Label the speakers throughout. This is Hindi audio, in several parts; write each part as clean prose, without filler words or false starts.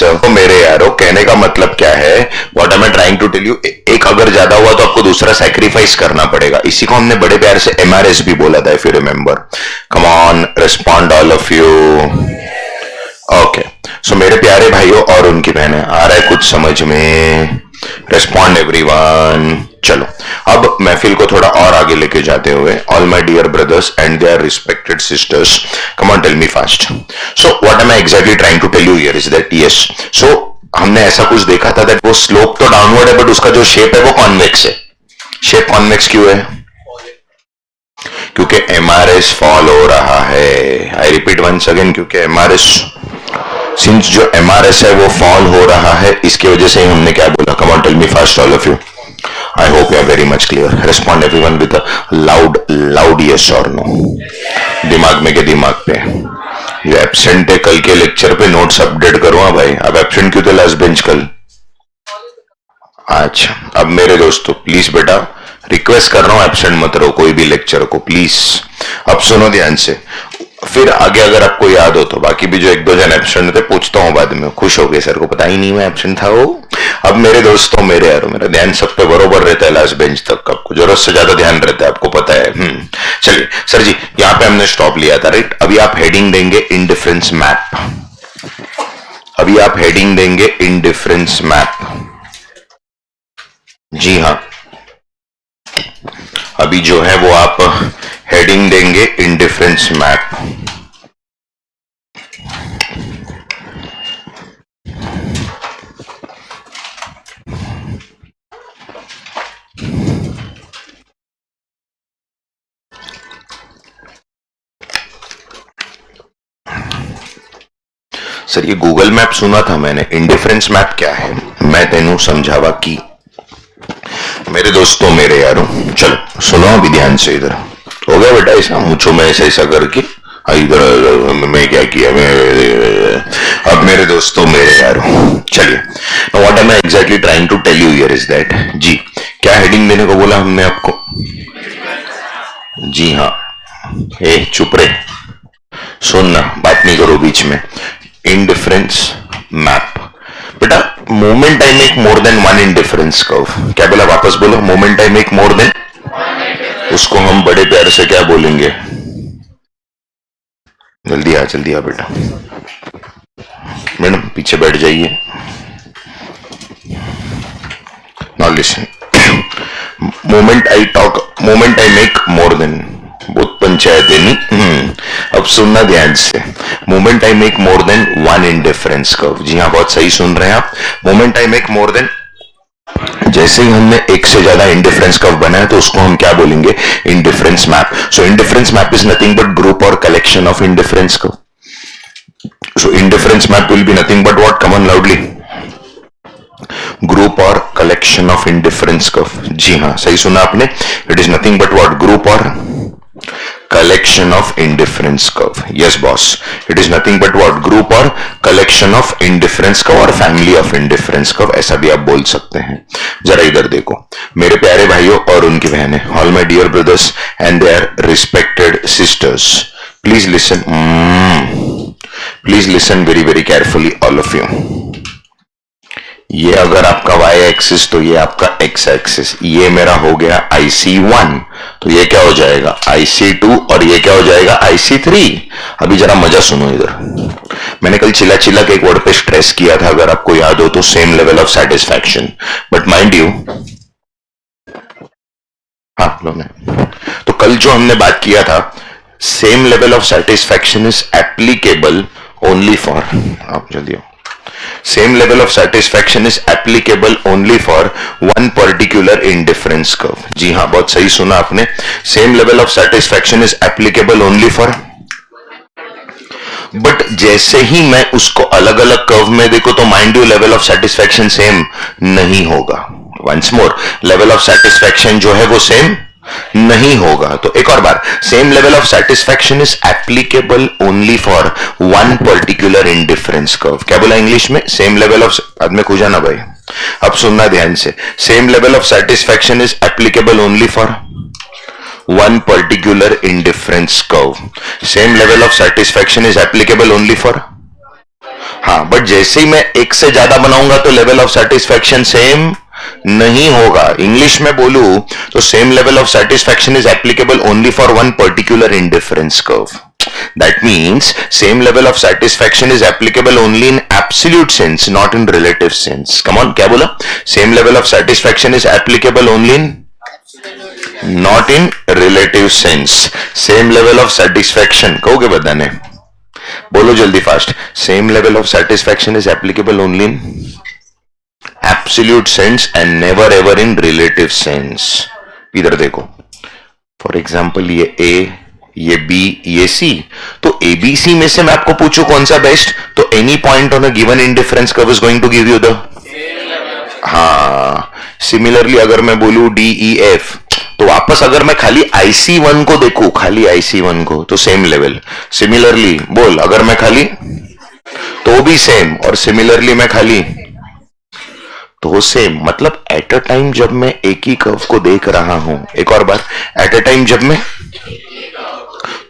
Speaker 1: तो मेरे यारो कहने का मतलब क्या है, what am I trying to tell you, एक अगर ज्यादा हुआ तो आपको दूसरा सैक्रिफाइस करना पड़ेगा। इसी को हमने बड़े प्यार से एमआरएस भी बोला था, if you remember. Come on, respond all of you. Okay, so मेरे प्यारे भाइयों और उनकी बहनें, आ रहा है कुछ समझ में? Respond everyone. चलो अब महफिल को थोड़ा और आगे लेके जाते हुए, all my dear brothers and their respected sisters, come on tell me fast. So what am I exactly trying to tell you here is that, yes, so हमने ऐसा कुछ देखा था दैट वो स्लोप तो डाउनवर्ड है बट उसका जो शेप है वो कॉन्वेक्स है। शेप कॉन्वेक्स क्यों है? क्योंकि एमआरएस फॉल हो रहा है। आई रिपीट वंस अगेन, क्योंकि एमआरएस, सिंस जो एमआरएस है वो फॉल हो रहा है, इसकी वजह से हमने क्या बोला? Come on tell me fast all of you. I hope you are very much clear. Respond everyone with a loud yes or no. दिमाग में के दिमाग पे। ये एब्सेंट है कल के लेक्चर पे, नोट्स अपडेट करो। हाँ भाई, अब एब्सेंट क्यों थे लास्ट बेंच कल? अच्छा, अब मेरे दोस्तों प्लीज बेटा रिक्वेस्ट कर रहा हूं, एब्सेंट मत रहो कोई भी लेक्चर को प्लीज। अब सुनो ध्यान से, फिर आगे अगर आपको याद हो तो बाकी भी जो एक दो जन एब्सेंट थे पूछता हूं बाद में, खुश हो गए सर को पता ही नहीं मैं एब्सेंट था वो। अब मेरे दोस्तों, मेरे यारों, मेरा ध्यान सब पे बरोबर रहता है लास्ट बेंच तक, आपको जरूरत से ज्यादा ध्यान रहता है, आपको पता है। चलिए सर जी, यहाँ पे हमने स्टॉप लिया था, राइट? अभी आप हेडिंग देंगे इंडिफरेंस मैप। अभी आप हेडिंग देंगे इंडिफरेंस मैप। जी हाँ, अभी जो है वो आप हेडिंग देंगे इंडिफरेंस मैप। सर ये गूगल मैप सुना था मैंने, इंडिफरेंस मैप क्या है? मैं तेनू समझावा की। मेरे दोस्तों, मेरे यारों, चलो सुनो अभी ध्यान से। इधर हो गया बेटा ऐसा, मुझो में ऐसा ऐसा करके, इधर मैं क्या किया मैं। अब मेरे दोस्तों, मेरे यारों, चलिए, what am I exactly trying to tell you here is that, जी क्या हेडिंग देने को बोला हमने आपको? जी हाँ, ए चुप रहे, सुनना, बात नहीं करो बीच में। इंडिफरेंस मैप बेटा, moment I make more than one indifference curve. क्या बोला? वापस बोलो, moment I make more then, उसको हम बड़े प्यार से क्या बोलेंगे? जल्दी आ बेटा, मैडम पीछे बैठ जाइए। Now listen, moment I make more than, बहुत पंचायत है नहीं। अब सुनना ध्यान से, moment I make more than one indifference curve. जी हाँ, बहुत सही सुन रहे हैं आप। Moment I make more than, जैसे ही हमने एक से ज्यादा इंडिफरेंस कर्व बनाया तो उसको हम क्या बोलेंगे? Indifference map. So indifference map is nothing but group और collection of indifference curve. So indifference map will be nothing but what? Come on loudly, group और कलेक्शन ऑफ इंडिफरेंस कर्व। जी हाँ, सही सुना आपने। It is nothing but what? Group और collection of indifference curve. Yes boss, it is nothing but what? Group or collection of indifference curve और family of indifference curve, ऐसा भी आप बोल सकते हैं। जरा इधर देखो मेरे प्यारे भाइयों और उनकी बहनें, all my dear brothers and their respected sisters, please listen, please listen very very carefully all of you। ये अगर आपका y एक्सिस तो ये आपका x एक्सिस, ये मेरा हो गया IC1, तो ये क्या हो जाएगा? IC2, और ये क्या हो जाएगा? IC3। अभी जरा मजा सुनो इधर, मैंने कल चिल्ला चिल्ला के एक वर्ड पे स्ट्रेस किया था, अगर आपको याद हो तो, same level of satisfaction. But mind you, हाँ लो मैं, तो कल जो हमने बात किया था, same level of satisfaction is applicable only for, आप जल्दी आओ, same level of satisfaction is applicable only for one particular indifference curve। जी हाँ, बहुत सही सुना आपने, same level of satisfaction is applicable only for, but जैसे ही मैं उसको अलग अलग कर्व में देखो तो mind you level of satisfaction same नहीं होगा। Once more, level of satisfaction जो है वो सेम नहीं होगा। तो एक और बार, same level of satisfaction is applicable only for one particular indifference curve. क्या बोला इंग्लिश में? सेम लेवल ऑफ, बाद में खुजा ना भाई, अब सुनना ध्यान से, same level of satisfaction is applicable only for one particular indifference curve. Same level of satisfaction is applicable only for हाँ, बट जैसे ही मैं एक से ज्यादा बनाऊंगा तो लेवल ऑफ सेटिस्फैक्शन सेम नहीं होगा. इंग्लिश में बोलूं तो same level of satisfaction is applicable only for one particular indifference curve. That means same level of satisfaction is applicable only in absolute sense, not in relative sense. Come on, क्या बोला? Same level of satisfaction is applicable only in not in relative sense. Same level of satisfaction कहोगे बदाने? बोलो जल्दी fast. Same level of satisfaction is applicable only in absolute sense and never ever in relative sense. इधर देखो. For example ये A ये B ये C. तो ABC में से मैं आपको पूछूं कौन सा बेस्ट, तो any point on a given indifference curve is going to give you the. हाँ, सिमिलरली अगर मैं बोलूं DEF, तो वापस अगर मैं खाली IC1 को देखूं, खाली IC1 को, तो सेम लेवल. सिमिलरली बोल, अगर मैं खाली, तो भी सेम, और सिमिलरली मैं खाली, तो सेम. मतलब एट अ टाइम जब मैं एक ही कर्व को देख रहा हूं, एक और बार, एट अ टाइम जब मैं,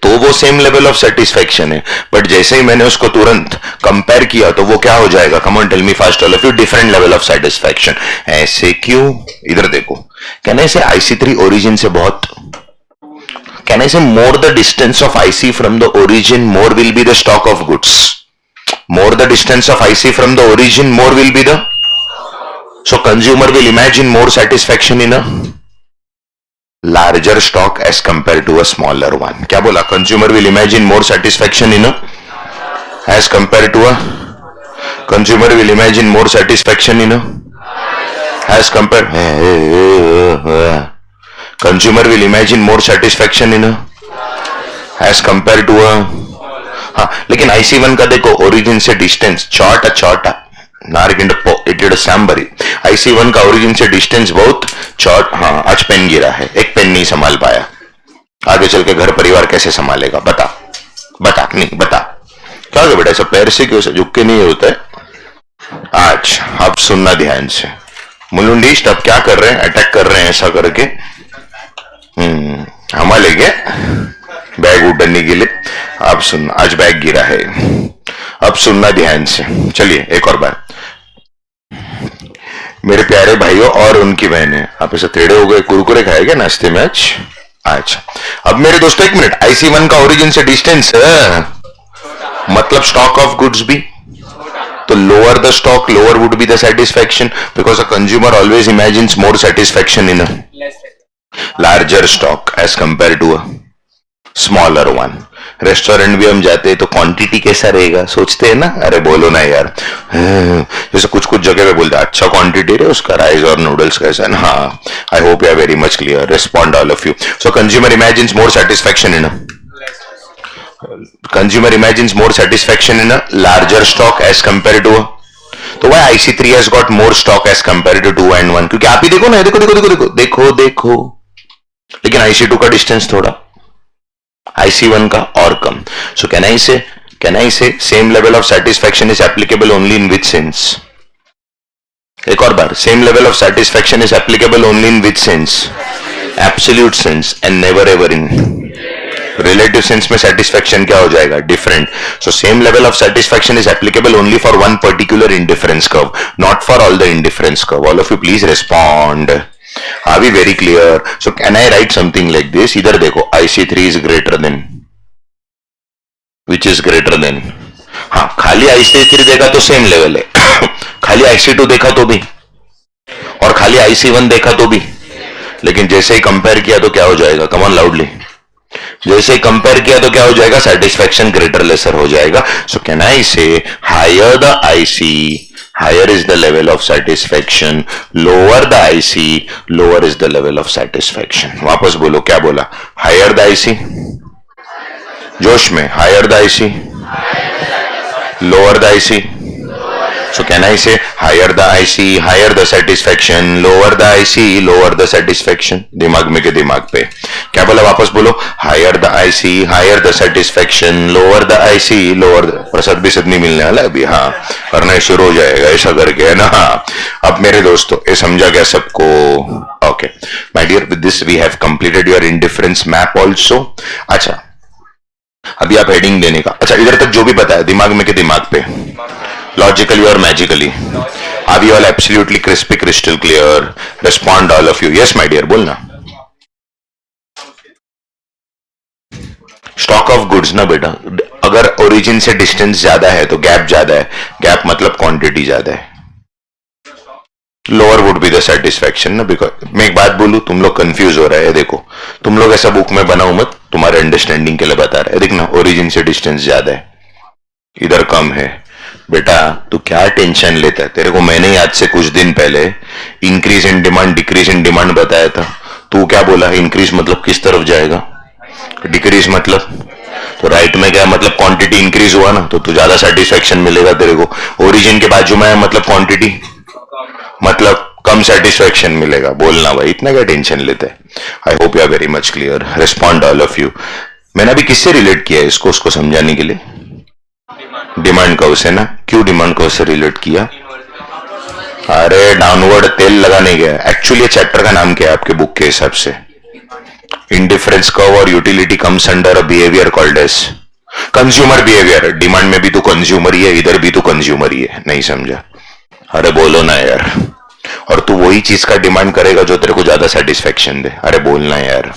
Speaker 1: तो वो सेम लेवल ऑफ सेटिस्फैक्शन है. बट जैसे ही मैंने उसको तुरंत कंपेयर किया तो वो क्या हो जाएगा? Come on tell me fast all of you. Different level of satisfaction. ऐसे क्यों? इधर देखो. कैन आई से IC3 ओरिजिन से बहुत, कैन आई से more the distance of IC from the origin more will be the stock of goods. More the distance of IC from the origin more will be the, so consumer will imagine more satisfaction in a larger stock as compared to a smaller one. क्या बोला? Consumer will imagine more satisfaction in a, as compared to a, consumer will imagine more satisfaction in a, as compared, consumer will imagine more satisfaction in a, as compared to a. हाँ, लेकिन IC1 का देखो, ओरिजिन से डिस्टेंस छोटा नारगिंड सांबरी. IC1 का ओरिजिन से डिस्टेंस बहुत शॉर्ट. हाँ, आज पेन गिरा है, एक पेन नहीं संभाल पाया, आगे चल के घर परिवार कैसे संभालेगा? बता नहीं बता. क्या हो गया बेटा, सब पैर से क्यों से झुक के नहीं होता है आज? अब सुनना ध्यान से. मुलुंडिस्ट अब क्या कर रहे हैं? अटैक कर रहे हैं ऐसा करके. हम लेंगे बैग उठने के लिए. अब सुन, आज बैग गिरा है, अब सुनना ध्यान से. चलिए एक और बार. मेरे प्यारे भाइयों और उनकी बहनें, आप ऐसे टेढ़े हो गए, कुरकुरे खाएंगे नाश्ते में आज? अच्छा, अब मेरे दोस्तों एक मिनट. IC1 का ओरिजिन से डिस्टेंस मतलब स्टॉक ऑफ गुड्स भी, तो lower the stock lower would be the satisfaction, because a consumer always imagines more satisfaction in a larger stock as compare to a smaller one. Restaurant भी हम जाते हैं तो क्वांटिटी कैसा रहेगा सोचते हैं ना? अरे बोलो ना यार. जैसे कुछ जगह पे बोलते हैं अच्छा क्वांटिटी है उसका, राइस और नूडल्स कैसा है. हाँ, I hope you are very much clear. Respond all of you. So consumer imagines more satisfaction in a, consumer imagines more satisfaction in a larger stock as compare to a, तो why IC3 has got more stock as compare to 2 and 1? क्योंकि आप ही देखो ना, देखो देखो देखो देखो देखो देखो, लेकिन IC2 का डिस्टेंस थोड़ा IC1 का और कम. So can I say same level of satisfaction is applicable only in which sense? एक और बार. Same level of satisfaction is applicable only in which sense? Absolute sense and never ever in relative sense. में satisfaction क्या हो जाएगा? Different. So same level of satisfaction is applicable only for one particular indifference curve, not for all the indifference curve. All of you please respond. Are we very clear? So can I write something like this? इधर देखो, IC3 is greater than, which is greater than. हाँ, खाली IC3 देखा तो सेम लेवल है, खाली IC2 देखा तो भी, और खाली IC1 देखा तो भी. लेकिन जैसे ही कंपेयर किया तो क्या हो जाएगा? Come on loudly. जैसे ही कंपेयर किया तो क्या हो जाएगा? सेटिस्फैक्शन ग्रेटर लेसर हो जाएगा. सो can I say higher the IC, higher is the level of satisfaction, lower the IC, lower is the level of satisfaction. वापस बोलो, क्या बोला? higher the IC, जोश में, higher the IC, lower the IC. So can I say higher the IC, higher the satisfaction, lower the IC, lower the satisfaction? दिमाग में के दिमाग पे. क्या बोला? वापस बोलो. higher the IC, higher the satisfaction, lower the IC, lower the. प्रसाद भी सद नहीं मिलने वाला अभी. हाँ, करना शुरू हो जाएगा ऐसा करके, है ना? हाँ. अब मेरे दोस्तों, ये समझा क्या सबको? Okay my dear, with this we have completed your indifference map also. अच्छा, अभी आप हेडिंग देने का. अच्छा, इधर तक जो भी बताया दिमाग में के दिमाग पे. logically or magically? Are we all absolutely crispy crystal clear? Respond all of you. Yes my dear, बोलना. स्टॉक ऑफ गुड्स ना बेटा, अगर ओरिजिन से डिस्टेंस ज्यादा है तो गैप ज्यादा है, गैप मतलब क्वांटिटी ज्यादा है, lower would be the satisfaction ना. बिकॉज मैं एक बात बोलूं, तुम लोग कंफ्यूज हो रहे हैं. देखो तुम लोग ऐसा बुक में बनाओ मत, तुम्हारे अंडरस्टैंडिंग के लिए बता रहे हैं. देखना ओरिजिन से डिस्टेंस ज्यादा है, इधर कम है. बेटा तू क्या टेंशन लेता है, तेरे को मैंने आज से कुछ दिन पहले increase in demand decrease in demand बताया था. तू क्या बोला, इंक्रीज मतलब किस तरफ जाएगा, डिक्रीज मतलब तो राइट में क्या मतलब क्वांटिटी इंक्रीज हुआ ना, तो तू ज्यादा सेटिस्फेक्शन मिलेगा तेरे को. ओरिजिन के बाजू में मतलब क्वांटिटी मतलब कम सेटिस्फेक्शन मिलेगा. बोलना भाई, इतना क्या टेंशन लेते हैं. I hope you are very much clear. Respond all of you. मैंने अभी किससे रिलेट किया है इसको, उसको समझाने के लिए. डिमांड कर्व से ना. क्यों डिमांड कर्व से रिलेट किया? अरे डाउनवर्ड तेल लगाने गया. एक्चुअली चैप्टर का नाम क्या है आपके बुक के हिसाब से? इंडिफरेंस कर्व और utility comes under a behaviour called as consumer behaviour. Demand में भी तो कंज्यूमर ही है, इधर भी तो कंज्यूमर ही है. नहीं समझा? अरे बोलो ना यार. और तू वही चीज का डिमांड करेगा जो तेरे को ज्यादा सेटिस्फेक्शन दे. अरे बोलना यार.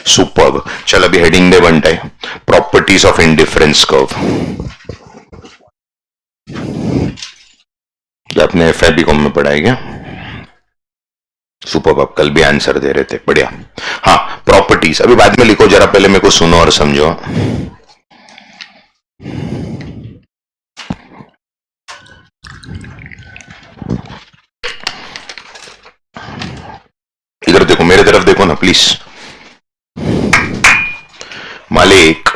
Speaker 1: सुपर्ब. चल अभी हेडिंग दे बनता है, प्रॉपर्टीज ऑफ इंडिफरेंस कर्व. आपने एफआईबी.कॉम में पढ़ा है क्या? सुपर. आप कल भी आंसर दे रहे थे, बढ़िया. हाँ प्रॉपर्टीज अभी बाद में लिखो, जरा पहले मेरे को सुनो और समझो. इधर देखो, मेरे तरफ देखो ना प्लीज. मालिक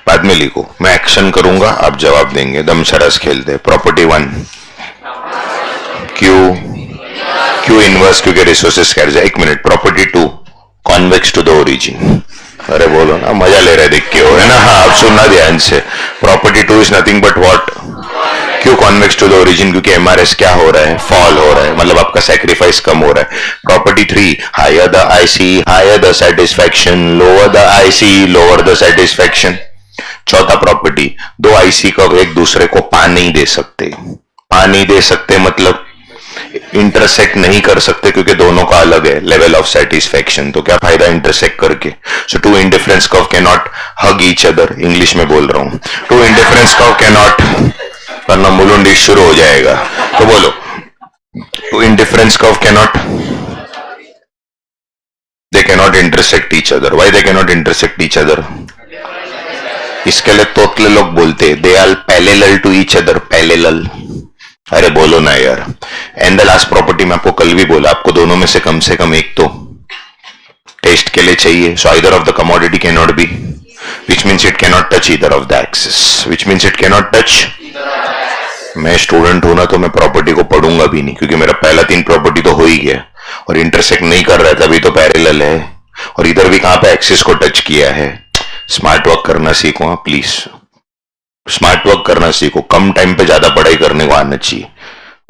Speaker 1: बाद में लिखो, मैं एक्शन करूंगा आप जवाब देंगे. दम सरस खेलते. प्रॉपर्टी 1 क्यू इनवर्स, क्योंकि रिसोर्सेस स्कैर्स है. एक मिनट. Property 2 convex to the origin. अरे बोलो ना, मजा ले रहे देख के हो, है ना. हाँ आप सुनना ध्यान से. Property 2 is nothing but what, क्यों कॉन्वेक्स टू द ओरिजिन, क्योंकि एमआरएस क्या हो रहा है, फॉल हो रहा है, मतलब आपका सैक्रिफाइस कम हो रहा है. Property 3 higher the IC higher the satisfaction, lower the IC lower the satisfaction. चौथा प्रॉपर्टी, दो आईसी का एक दूसरे को पा नहीं दे सकते. पा नहीं दे सकते मतलब इंटरसेक्ट नहीं कर सकते, क्योंकि दोनों का अलग है लेवल ऑफ सेटिस्फैक्शन. तो क्या फायदा इंटरसेक्ट करके. So two indifference curve can not hug each other. English में बोल रहा हूं. Two indifference curve can not, वरना मुलुंडी शुरू हो जाएगा. तो बोलो, two indifference curve can not, they can not intersect each other. Why they can not intersect each other? इसके लिए तोतले लोग बोलते हैं they are parallel to each other. Parallel. अरे बोलो ना यार. एंड द लास्ट प्रॉपर्टी, मैं आपको कल भी बोला, आपको दोनों में से कम एक तो टेस्ट के लिए चाहिए. So either of the commodity can not be, which means it can not touch either of the axis, which means it can not touch. मैं स्टूडेंट हूं ना, तो मैं प्रॉपर्टी को पढ़ूंगा भी नहीं, क्योंकि मेरा पहला 3 प्रॉपर्टी तो हो ही गया और इंटरसेक्ट नहीं कर रहा है, तभी तो पैरेलल है. और इधर भी कहां पे एक्सिस को टच किया है. स्मार्ट वर्क करना सीखो हाँ प्लीज. स्मार्ट वर्क करना सीखो. कम टाइम पे ज्यादा पढ़ाई करने को आना चाहिए.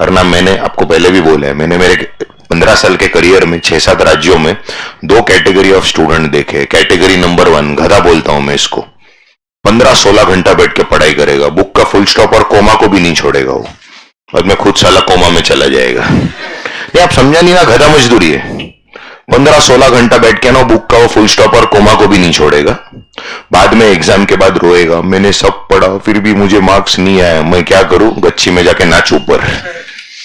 Speaker 1: वरना मैंने आपको पहले भी बोला है, मैंने मेरे 15 साल के करियर में 6-7 राज्यों में 2 कैटेगरी ऑफ स्टूडेंट देखे. कैटेगरी नंबर 1 गधा बोलता हूं मैं इसको. 15-16 घंटा बैठ के पढ़ाई करेगा, बुक का फुल स्टॉप और कोमा को भी नहीं छोड़ेगा वो, और मैं खुद साला कोमा में चला जाएगा. नहीं आप समझा नहीं ना, गधा मजदूरी है. 15-16 घंटा बैठ के ना बुक का वो फुल स्टॉप और कोमा को भी नहीं छोड़ेगा. बाद में एग्जाम के बाद रोएगा, मैंने सब पढ़ा फिर भी मुझे मार्क्स नहीं आया, मैं क्या करूं, गच्ची में जाके नाच ऊपर.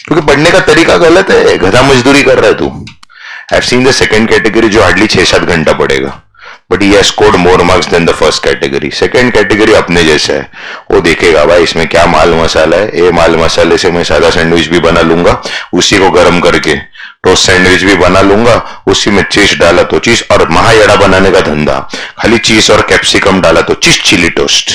Speaker 1: क्योंकि पढ़ने का तरीका गलत है, गधा मजदूरी कर रहा है तू. I have seen the second category जो हार्डली 6-7 घंटा पढ़ेगा, but he has scored more marks than the first category. Second category अपने जैसा है, वो देखेगा भाई इसमें क्या माल मसाला है, ये माल मसाले से मैं सादा सैंडविच भी बना लूंगा, उसी को गर्म करके टोस्ट सैंडविच भी बना लूंगा, उसी में चीज डाला तो चीज, और महायड़ा बनाने का धंधा, खाली चीज और कैप्सिकम डाला तो चीज चिली टोस्ट,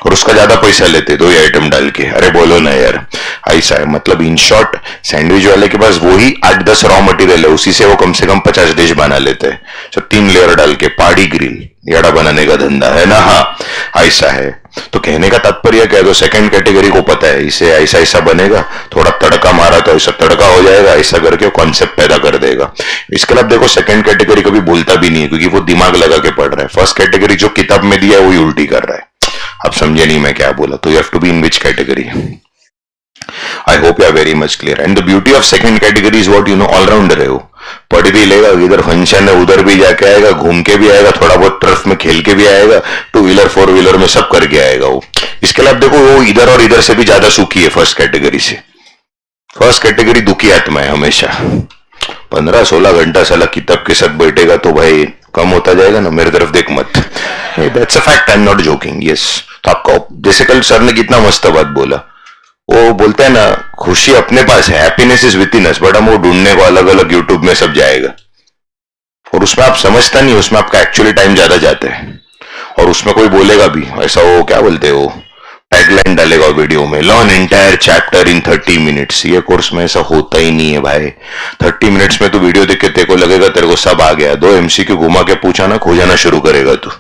Speaker 1: और उसका ज्यादा पैसा लेते 2 ही आइटम डाल के. अरे बोलो ना यार, ऐसा है. मतलब इन शॉर्ट सैंडविच वाले के पास वही 8-10 रॉ मटेरियल है, उसी से वो कम से कम 50 डिश बना लेते हैं. तो 3 लेयर डाल के पहाड़ी ग्रिल यड़ा बनाने का धंधा है ना. हाँ ऐसा है. तो कहने का तात्पर्य क्या है, तो सेकंड कैटेगरी को पता है इसे ऐसा ऐसा बनेगा, थोड़ा तड़का मारा तो ऐसा तड़का हो जाएगा, ऐसा करके कॉन्सेप्ट पैदा कर देगा. इसके लिए देखो सेकंड कैटेगरी कभी बोलता भी नहीं है, क्योंकि वो दिमाग लगा के पढ़ रहा है. फर्स्ट कैटेगरी जो किताब में दिया है वही उल्टी कर रहा है. आप समझे नहीं मैं क्या बोला, तो you have to be in which category. I hope you are very much clear. And the beauty of second category is what you know, allrounder है वो. पढ़ भी लेगा, इधर फंक्शन है उधर भी जाके आएगा, घूम के भी आएगा, थोड़ा बहुत टर्फ में खेल के भी आएगा, टू व्हीलर फोर व्हीलर में सब करके आएगा वो. इसके लिए आप देखो वो इधर और इधर से भी ज्यादा सुखी है फर्स्ट कैटेगरी से. फर्स्ट कैटेगरी दुखी आत्मा है हमेशा. 15-16 घंटा साला किताब के साथ बैठेगा तो भाई कम होता जाएगा ना. मेरे तरफ देख मत. That's a fact, I am not joking. Yes. तो आपका जैसे कल सर ने कितना मस्त बात बोला, वो बोलते हैं ना खुशी अपने पास है, happiness is with in us, but हम वो ढूंढने को अलग अलग यूट्यूब में सब जाएगा और उसमें आप समझता नहीं, उसमें आपका एक्चुअली टाइम ज्यादा जाता है. और उसमें कोई बोलेगा भी ऐसा, वो क्या बोलते हैं वो टैगलाइन डालेगा वीडियो में, learn entire chapter in 30 minutes. ये कोर्स में ऐसा होता ही नहीं है भाई. 30 मिनट्स में तो वीडियो देख के तेरे को लगेगा तेरे को सब आ गया. 2 MCQ घुमा के पूछा ना, खो जाना शुरू करेगा तू.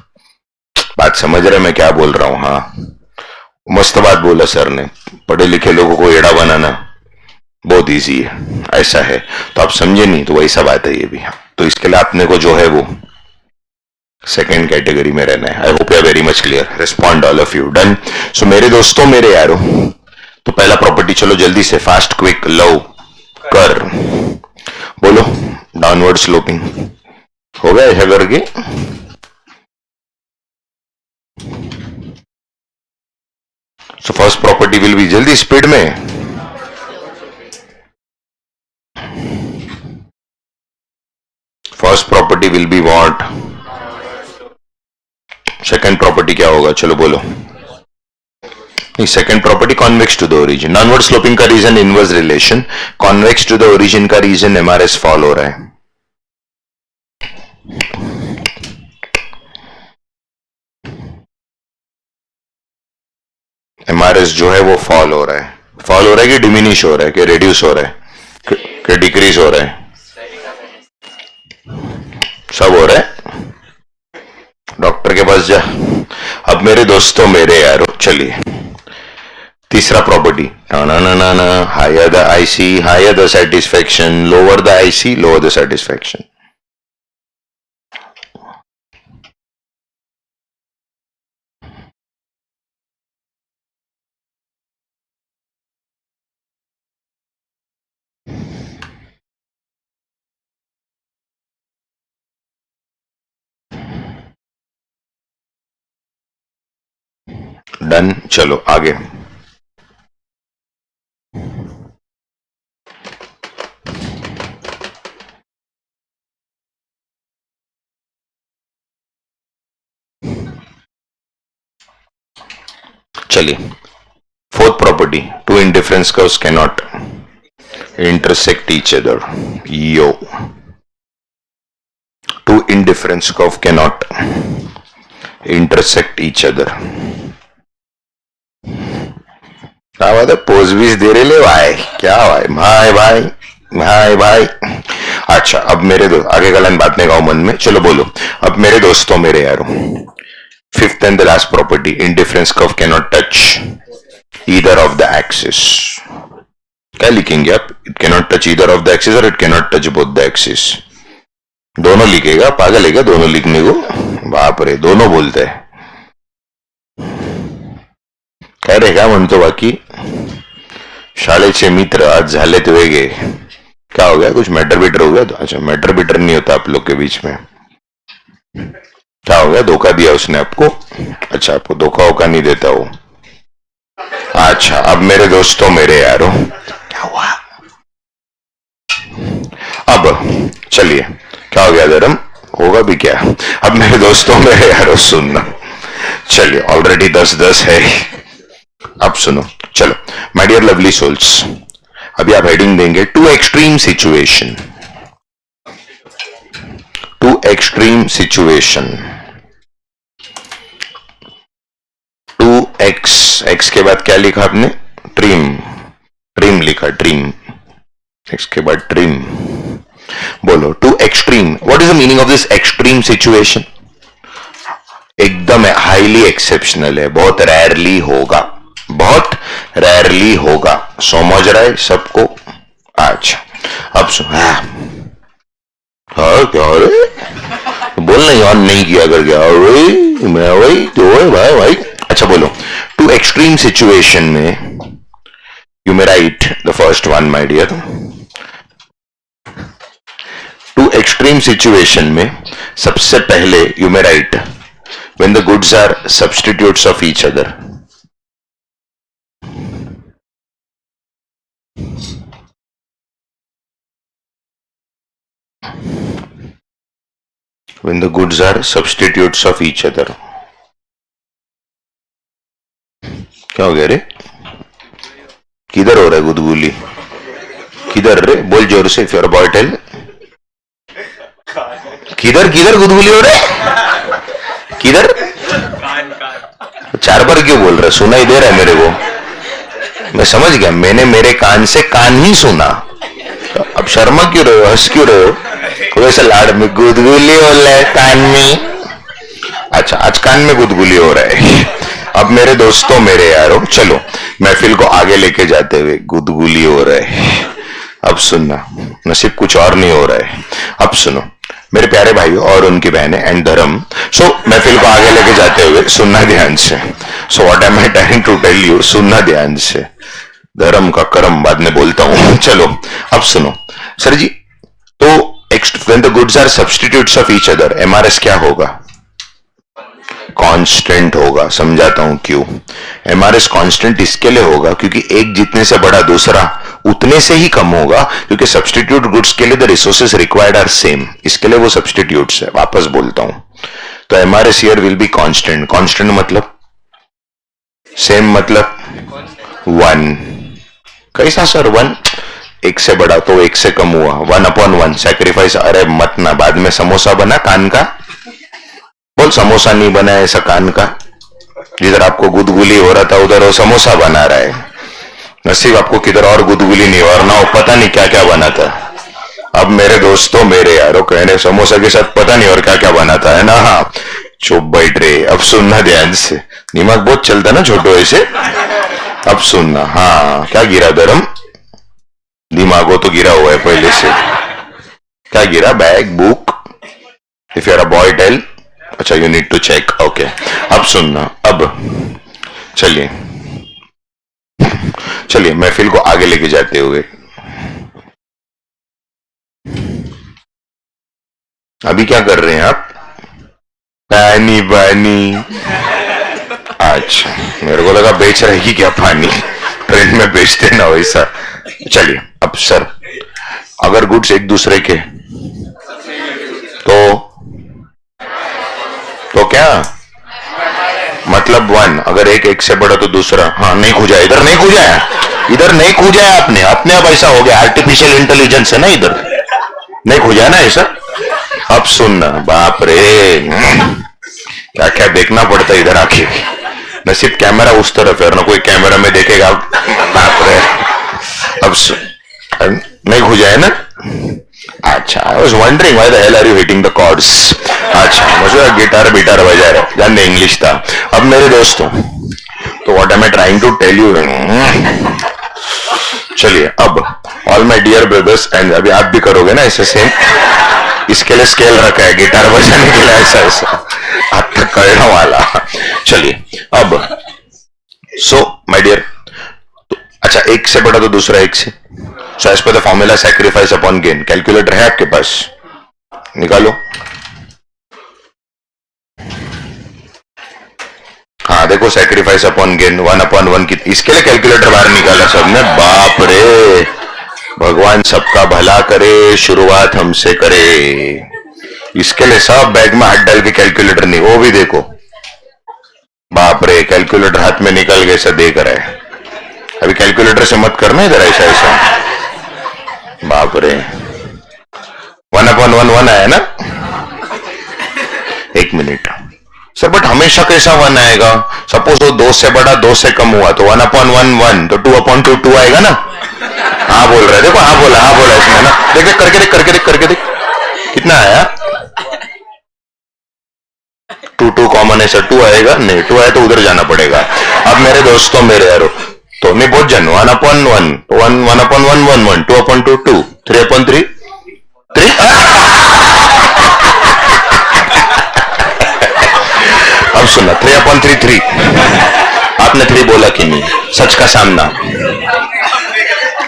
Speaker 1: बात समझ रहे मैं क्या बोल रहा हूँ. हाँ मस्त बात बोला सर ने. पढ़े लिखे लोगों को एड़ा बनाना बहुत इजी है, ऐसा है. तो आप समझे नहीं तो वैसा बात है ये भी. तो इसके लिए आपने को जो है वो सेकेंड कैटेगरी में रहना है. I hope you are very much clear. Respond all of you. Done. So मेरे दोस्तों मेरे यारो, तो पहला प्रॉपर्टी चलो जल्दी से फास्ट क्विक लव कर बोलो. डाउनवर्ड स्लोपिंग हो गया ऐसा करके. So first property will be जल्दी स्पीड में. First property will be what? Second property क्या होगा चलो बोलो. Second property convex to the origin. Downward sloping का reason inverse relation, convex to the origin का रीजन MRS फॉल हो रहा है. MRS जो है वो फॉल हो रहा है. फॉल हो रहा है कि डिमिनिश हो रहा है कि रिड्यूस हो रहा है कि डिक्रीज हो रहा है? सब हो रहा है. डॉक्टर के पास जा. अब मेरे दोस्तों मेरे यारो चलिए तीसरा property. Higher the IC higher the satisfaction, lower the IC lower the satisfaction. Done. चलो आगे. चलिए fourth property. Two indifference curves can not intersect each other. Yo. Two indifference curve cannot intersect each other. क्या बात है, पोज भी दे रहे ले भाई. क्या भाई भाई भाई भाई भाई. अच्छा अब मेरे दो आगे का लाइन बात नहीं गाओ मन में. चलो बोलो. अब मेरे दोस्तों मेरे यारो, fifth and the last property. Indifference curve can not touch either of the axis. क्या लिखेंगे आप? It can not touch either of the axis और it can not touch both the axis. दोनों लिखेगा? पागल है क्या दोनों लिखने को? बाप रे दोनों बोलते हैं. काय रे काय म्हणतो बाकी? शाळेचे मित्र आज झालेत वेगळे. क्या हो गया? कुछ मैटर बीटर हो गया? तो अच्छा मैटर बीटर नहीं होता आप लोग के बीच में. क्या हो गया? धोखा दिया उसने आपको? अच्छा आपको धोखा वोखा नहीं देता वो. अच्छा अब मेरे दोस्तों मेरे यारो क्या हुआ? अब चलिए क्या हो गया धर्म? होगा भी क्या? अब मेरे दोस्तों मेरे यारो सुनना. चलिए ऑलरेडी 10-10 है. अब सुनो चलो. माय डियर लवली सोल्स, अभी आप हेडिंग देंगे two extreme situation. Two extreme situation. 2x. x के बाद क्या लिखा आपने? ट्रिम. ट्रिम लिखा. ट्रिम. x के बाद ट्रिम. बोलो. Two extreme. What is the meaning of this extreme situation? एकदम हाईली एक्सेप्शनल है. बहुत रेयरली होगा. बहुत रेयरली होगा. समझ रहा है सबको? अच्छा अब सुन. हाँ क्या बोलना ही ऑन नहीं किया कर गया. मैं वही तो भाई भाई. अच्छा बोलो. टू एक्सट्रीम सिचुएशन में you may write the first one my dear. Two extreme situation में सबसे पहले you may write when the goods are substitutes of each other. When the goods are substitutes of each other। क्या हो गया रे? किधर हो रहा है गुदगुली? किधर रे? बोल जोर से, फिर बॉय टेल। किधर किधर गुदगुली हो रहा है? किधर? चार बार क्यों बोल रहा है? सुनाई दे रहा है मेरे को। मैं समझ गया, मैंने मेरे कान से कान ही सुना। अब शर्मा क्यों रहे हो? हंस क्यों रहे हो? वैसे लाड़ में गुदगुली हो रहा है कान में। अच्छा, आज कान में गुदगुली हो रहा है। अब मेरे दोस्तों, मेरे यारों, चलो महफिल को आगे लेके जाते हुए, गुदगुली हो रहा है। अब सुनना, नसीब कुछ और नहीं हो रहा है। अब सुनो मेरे प्यारे भाइयों और उनकी बहनें एंड धर्म। सो महफिल को आगे लेके जाते हुए सुनना ध्यान से। So what am I trying to tell you, सुनना ध्यान से। धर्म का कर्म बाद में बोलता हूं। चलो अब सुनो सर जी। तो when the goods are substitutes of each other, MRS क्या होगा? कांस्टेंट होगा। समझाता हूं क्यों। MRS कांस्टेंट इसके लिए होगा क्योंकि एक जितने से बड़ा दूसरा उतने से ही कम होगा, क्योंकि सब्स्टिट्यूट गुड्स के लिए the resources required are same, इसके लिए वो सब्स्टिट्यूट्स है। वापस बोलता हूं, तो MRS here will be constant. Constant मतलब सेम, मतलब वन। कैसा सर? वन एक से बड़ा तो एक से कम हुआ, 1/1 सैक्रिफाइस। अरे मत ना, बाद में समोसा बना कान का। बोल समोसा नहीं बना ऐसा कान का। जिधर आपको गुदगुली हो रहा था उधर वो समोसा बना रहा है। नसीब आपको किधर और गुदगुली नहीं, और ना वो पता नहीं क्या क्या बना था। अब मेरे दोस्तों, मेरे यारों, कहने समोसा के साथ पता नहीं और क्या क्या बना था, है ना? हाँ, चुप बैठ रहे। अब सुनना ध्यान से, दिमाग बहुत चलता ना छोटो ऐसे। अब सुनना। हाँ, क्या गिरा धर्म? दिमाग वो तो गिरा हुआ है पहले से। क्या गिरा? Bag, book. If you are a boy tell. अच्छा, you need to check. Okay, अब सुनना। अब चलिए चलिए महफिल को आगे लेके जाते हुए, अभी क्या कर रहे हैं आप? पानी पानी। अच्छा, मेरे को लगा बेच रही क्या पानी, ट्रेन में बेचते ना वैसा। चलिए अब सर, अगर गुड्स एक दूसरे के तो क्या मतलब? वन। अगर एक से बड़ा तो दूसरा। हाँ, नहीं खुजा, इधर नहीं खुजा है, इधर नहीं खुजा है आपने। अपने आप ऐसा हो गया, आर्टिफिशियल इंटेलिजेंस है ना, इधर नहीं खुजा ना ऐसा। अब सुनना, बाप रे क्या क्या देखना पड़ता है इधर आके। नसीब कैमरा उस तरफ है, ना कोई कैमरा में देखेगा। बाप रे। अब नहीं खुजा है ना? अच्छा, I was wondering why the hell are you hitting the chords? अच्छा, मुझे गिटार बिटार बजा रहे, जानते इंग्लिश था। अब मेरे दोस्तों, तो what am I trying to tell you? चलिए अब all my dear brothers and, अभी आप भी करोगे ना ऐसे सेम। इसके लिए स्केल रखा है गिटार बजाने के लिए, ऐसा ऐसा हाथ तक करने वाला। चलिए अब सो माय डियर, अच्छा एक से बड़ा तो दूसरा एक से। So as per the formula sacrifice upon gain. Calculator है आपके पास? निकालो। हाँ देखो, सैक्रिफाइस अपॉन गेन 1/1 की। इसके लिए कैलकुलेटर बाहर निकाला सबने। बाप रे, भगवान सबका भला करे, शुरुआत हमसे करे। इसके लिए सब बैग में हाथ डाल के कैलकुलेटर नहीं, वो भी देखो। बाप रे, कैलकुलेटर हाथ में निकल गए, ऐसा देख रहा है। अभी कैलकुलेटर से मत करना इधर ऐसा ऐसा। बाप रे, 1/1 आया ना? एक मिनट सर, बट हमेशा कैसा 1 आएगा? सपोज वो 2 से बड़ा 2 से कम हुआ तो 1/1 1, तो 2/2 2 आएगा ना? हाँ बोल रहे, देखो हाँ बोला इसमें ना। देख देख करके देख कितना आया? 2 कॉमन है सर, 2 आएगा नहीं? 2 आया तो उधर जाना पड़ेगा। अब मेरे दोस्तों, मेरे यारो, तो मैं बहुत जन 1/1 1/1 1 1 2/2 2 3/3 3। अब सुनना, 3/3 3। आपने 3 बोला कि नहीं? सच का सामना।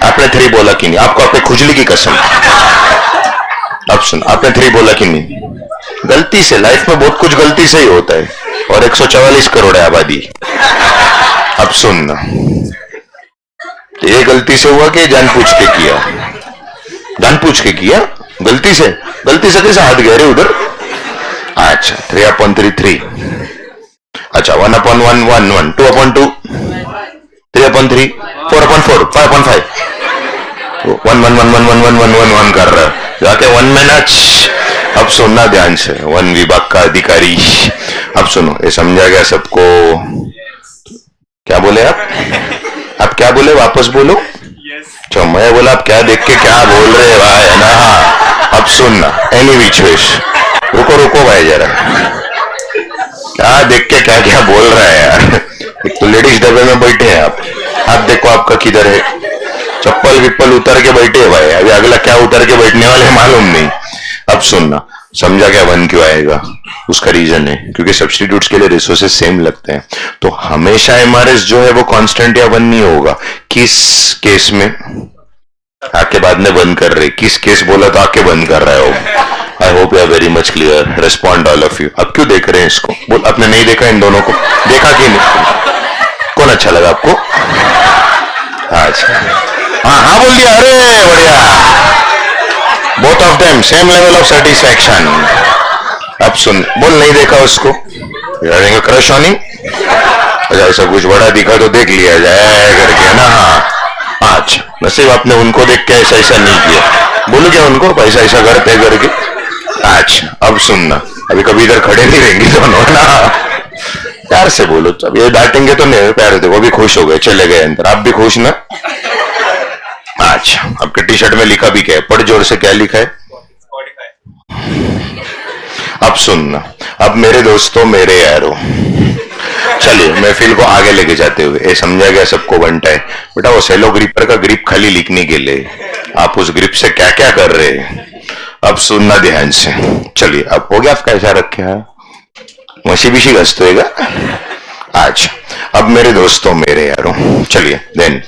Speaker 1: आपने 3 बोला कि नहीं? आपको आपके खुजली की कसम। अब सुन, आपने 3 बोला कि नहीं? गलती से, लाइफ में बहुत कुछ गलती से ही होता है, और 144 करोड़ है आबादी। अब सुन, तो ये गलती से हुआ कि जानबूझ के किया? जानबूझ के किया? गलती से? गलती से कैसे हाथ गहरे उधर? अच्छा, 3/3 3। अच्छा, 1/1 1 1, 2/2 3/3 4/4 5/5 1 1 1 1 1 1 1 1 1 कर रहा है जाके 1 में ना। अब सुनना ध्यान से, 1 विभाग का अधिकारी। अब सुनो, ये समझा गया सबको? क्या बोले आप क्या बोले? वापस बोलो। अच्छा, मैं बोला आप क्या देख के क्या बोल रहे हैं भाई, है ना? अब सुनना, एनी विच वेश, रुको भाई जरा, क्या देख के क्या क्या बोल रहा है यार? एक तो लेडीज डब्बे में बैठे हैं आप देखो आपका किधर है? चप्पल विप्पल उतर के बैठे हैं भाई, अभी अगला क्या उतर के बैठने वाले मालूम नहीं। अब सुनना, समझा क्या 1 क्यों आएगा? उसका रीजन है क्योंकि सब्स्टिट्यूट्स के लिए रिसोर्सेज सेम लगते हैं, तो हमेशा एमआरएस जो है वो कांस्टेंट या 1 नहीं होगा। किस केस में? आके बाद में बंद कर रहे, किस केस बोला तो आके बंद कर रहे हो। I hope you are very much clear. Respond all of you. अब क्यों देख रहे हैं इसको? बोल, आपने नहीं देखा इन दोनों को? देखा कि नहीं? कौन अच्छा लगा आपको? अच्छा, हाँ बोल दिया, अरे बढ़िया, both of them same level of satisfaction. अब सुन, बोल नहीं देखा उसको? क्रश ऑन ही? अच्छा, ऐसा कुछ बड़ा दिखा तो देख लिया जाए करके ना। हाँ, अच्छा, नसीब आपने उनको देख के ऐसा नहीं किया। बोलो क्या उनको ऐसा करते करके? अच्छा, अब सुनना, अभी कभी इधर खड़े नहीं रहेंगे दोनों ना, प्यार से बोलो। अब ये डांटेंगे तो नहीं, प्यार से। वो भी खुश हो गए, चले गए अंदर। आप भी खुश ना? अच्छा, आपके टी शर्ट में लिखा भी क्या है? पढ़ जोर से, क्या लिखा है? अब सुनना, अब मेरे दोस्तों, मेरे यारों, चलिए महफिल को आगे लेके जाते हुए, ये समझा गया सबको बनता है बेटा? वो सेलो ग्रिपर का ग्रिप खाली लिखने के लिए, आप उस ग्रिप से क्या क्या कर रहे हैं? अब सुनना ध्यान से। चलिए, अब हो गया आपका? ऐसा रखे है मशी बिशी गस्त होएगा। अच्छा, अब मेरे दोस्तों, मेरे यारों, चलिए then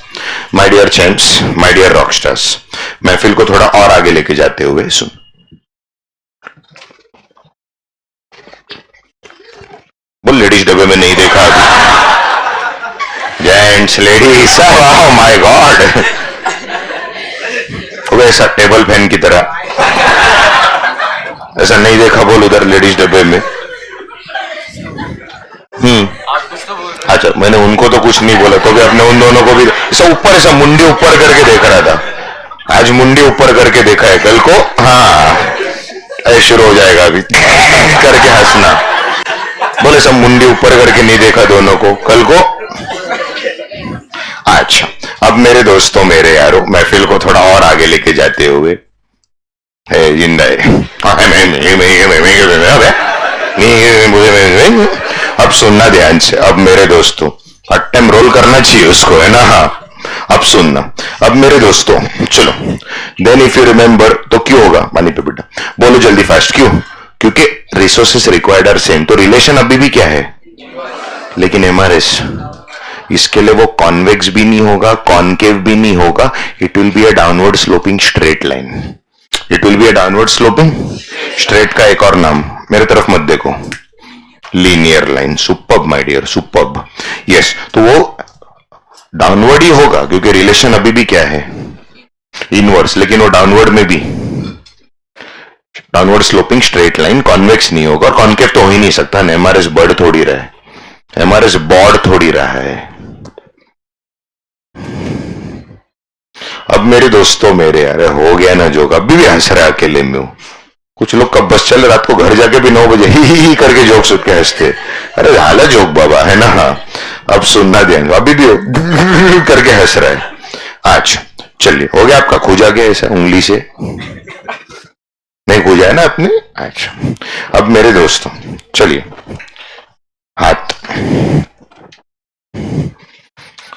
Speaker 1: my dear champs, my dear rockstars, महफिल को थोड़ा और आगे लेके जाते हुए सुन। बोल, लेडीज डब्बे में नहीं देखा अभी? Gents, ladies, oh my God, वैसा टेबल फैन की तरह ऐसा नहीं देखा? बोल उधर लेडीज डब्बे में। अच्छा, मैंने उनको तो कुछ नहीं बोला, तो भी अपने उन दोनों को भी ऐसा ऊपर, ऐसा मुंडी ऊपर करके देख रहा था। आज मुंडी ऊपर करके देखा है, कल को हाँ ऐसे शुरू हो जाएगा अभी करके हंसना। बोले सब मुंडी ऊपर करके नहीं देखा दोनों को, कल को। अच्छा, अब मेरे दोस्तों, मेरे यारों, महफिल को थोड़ा और आगे लेके जाते हुए, जिंदा है। अब सुनना ध्यान से, अब मेरे दोस्तों, अट्टम रोल करना चाहिए उसको, है ना? हाँ, अब सुनना, अब मेरे दोस्तों, चलो देन इफ यू रिमेंबर, तो क्यों होगा पानी पे बेटा? बोलो जल्दी फास्ट, क्यों? क्योंकि रिसोर्सेस रिक्वायर्ड आर सेम, तो रिलेशन अभी भी क्या है? लेकिन एमआरएस, इसके लिए वो कॉन्वेक्स भी नहीं होगा, कॉनकेव भी नहीं होगा, it will be a downward sloping straight line. It will be a downward sloping straight का एक और नाम, मेरे तरफ मत देखो, linear line. Superb my dear, superb. Yes, तो वो डाउनवर्ड ही होगा क्योंकि रिलेशन अभी भी क्या है? इनवर्स, लेकिन वो डाउनवर्ड में भी downward sloping straight line, convex नहीं होगा, और कॉनकेव तो हो ही नहीं सकता ना, एमआरएस बढ़ थोड़ी रहा है, एमआरएस बढ़ थोड़ी रहा है। अब मेरे दोस्तों, मेरे यार, हो गया ना जोक? अभी भी हंस रहा है अकेले में हूं। कुछ लोग कब बस चल, रात को घर जाके भी 9 बजे ही करके जोक सुन के हंसते। अरे हाला जोक बाबा, है ना? हाँ, अब सुनना ध्यान, अभी भी करके हंस रहा है। अच्छा, चलिए, हो गया आपका? खूजा गया ऐसा उंगली से? नहीं खूजा है ना अपने? अच्छा, अब मेरे दोस्तों, चलिए, हाथ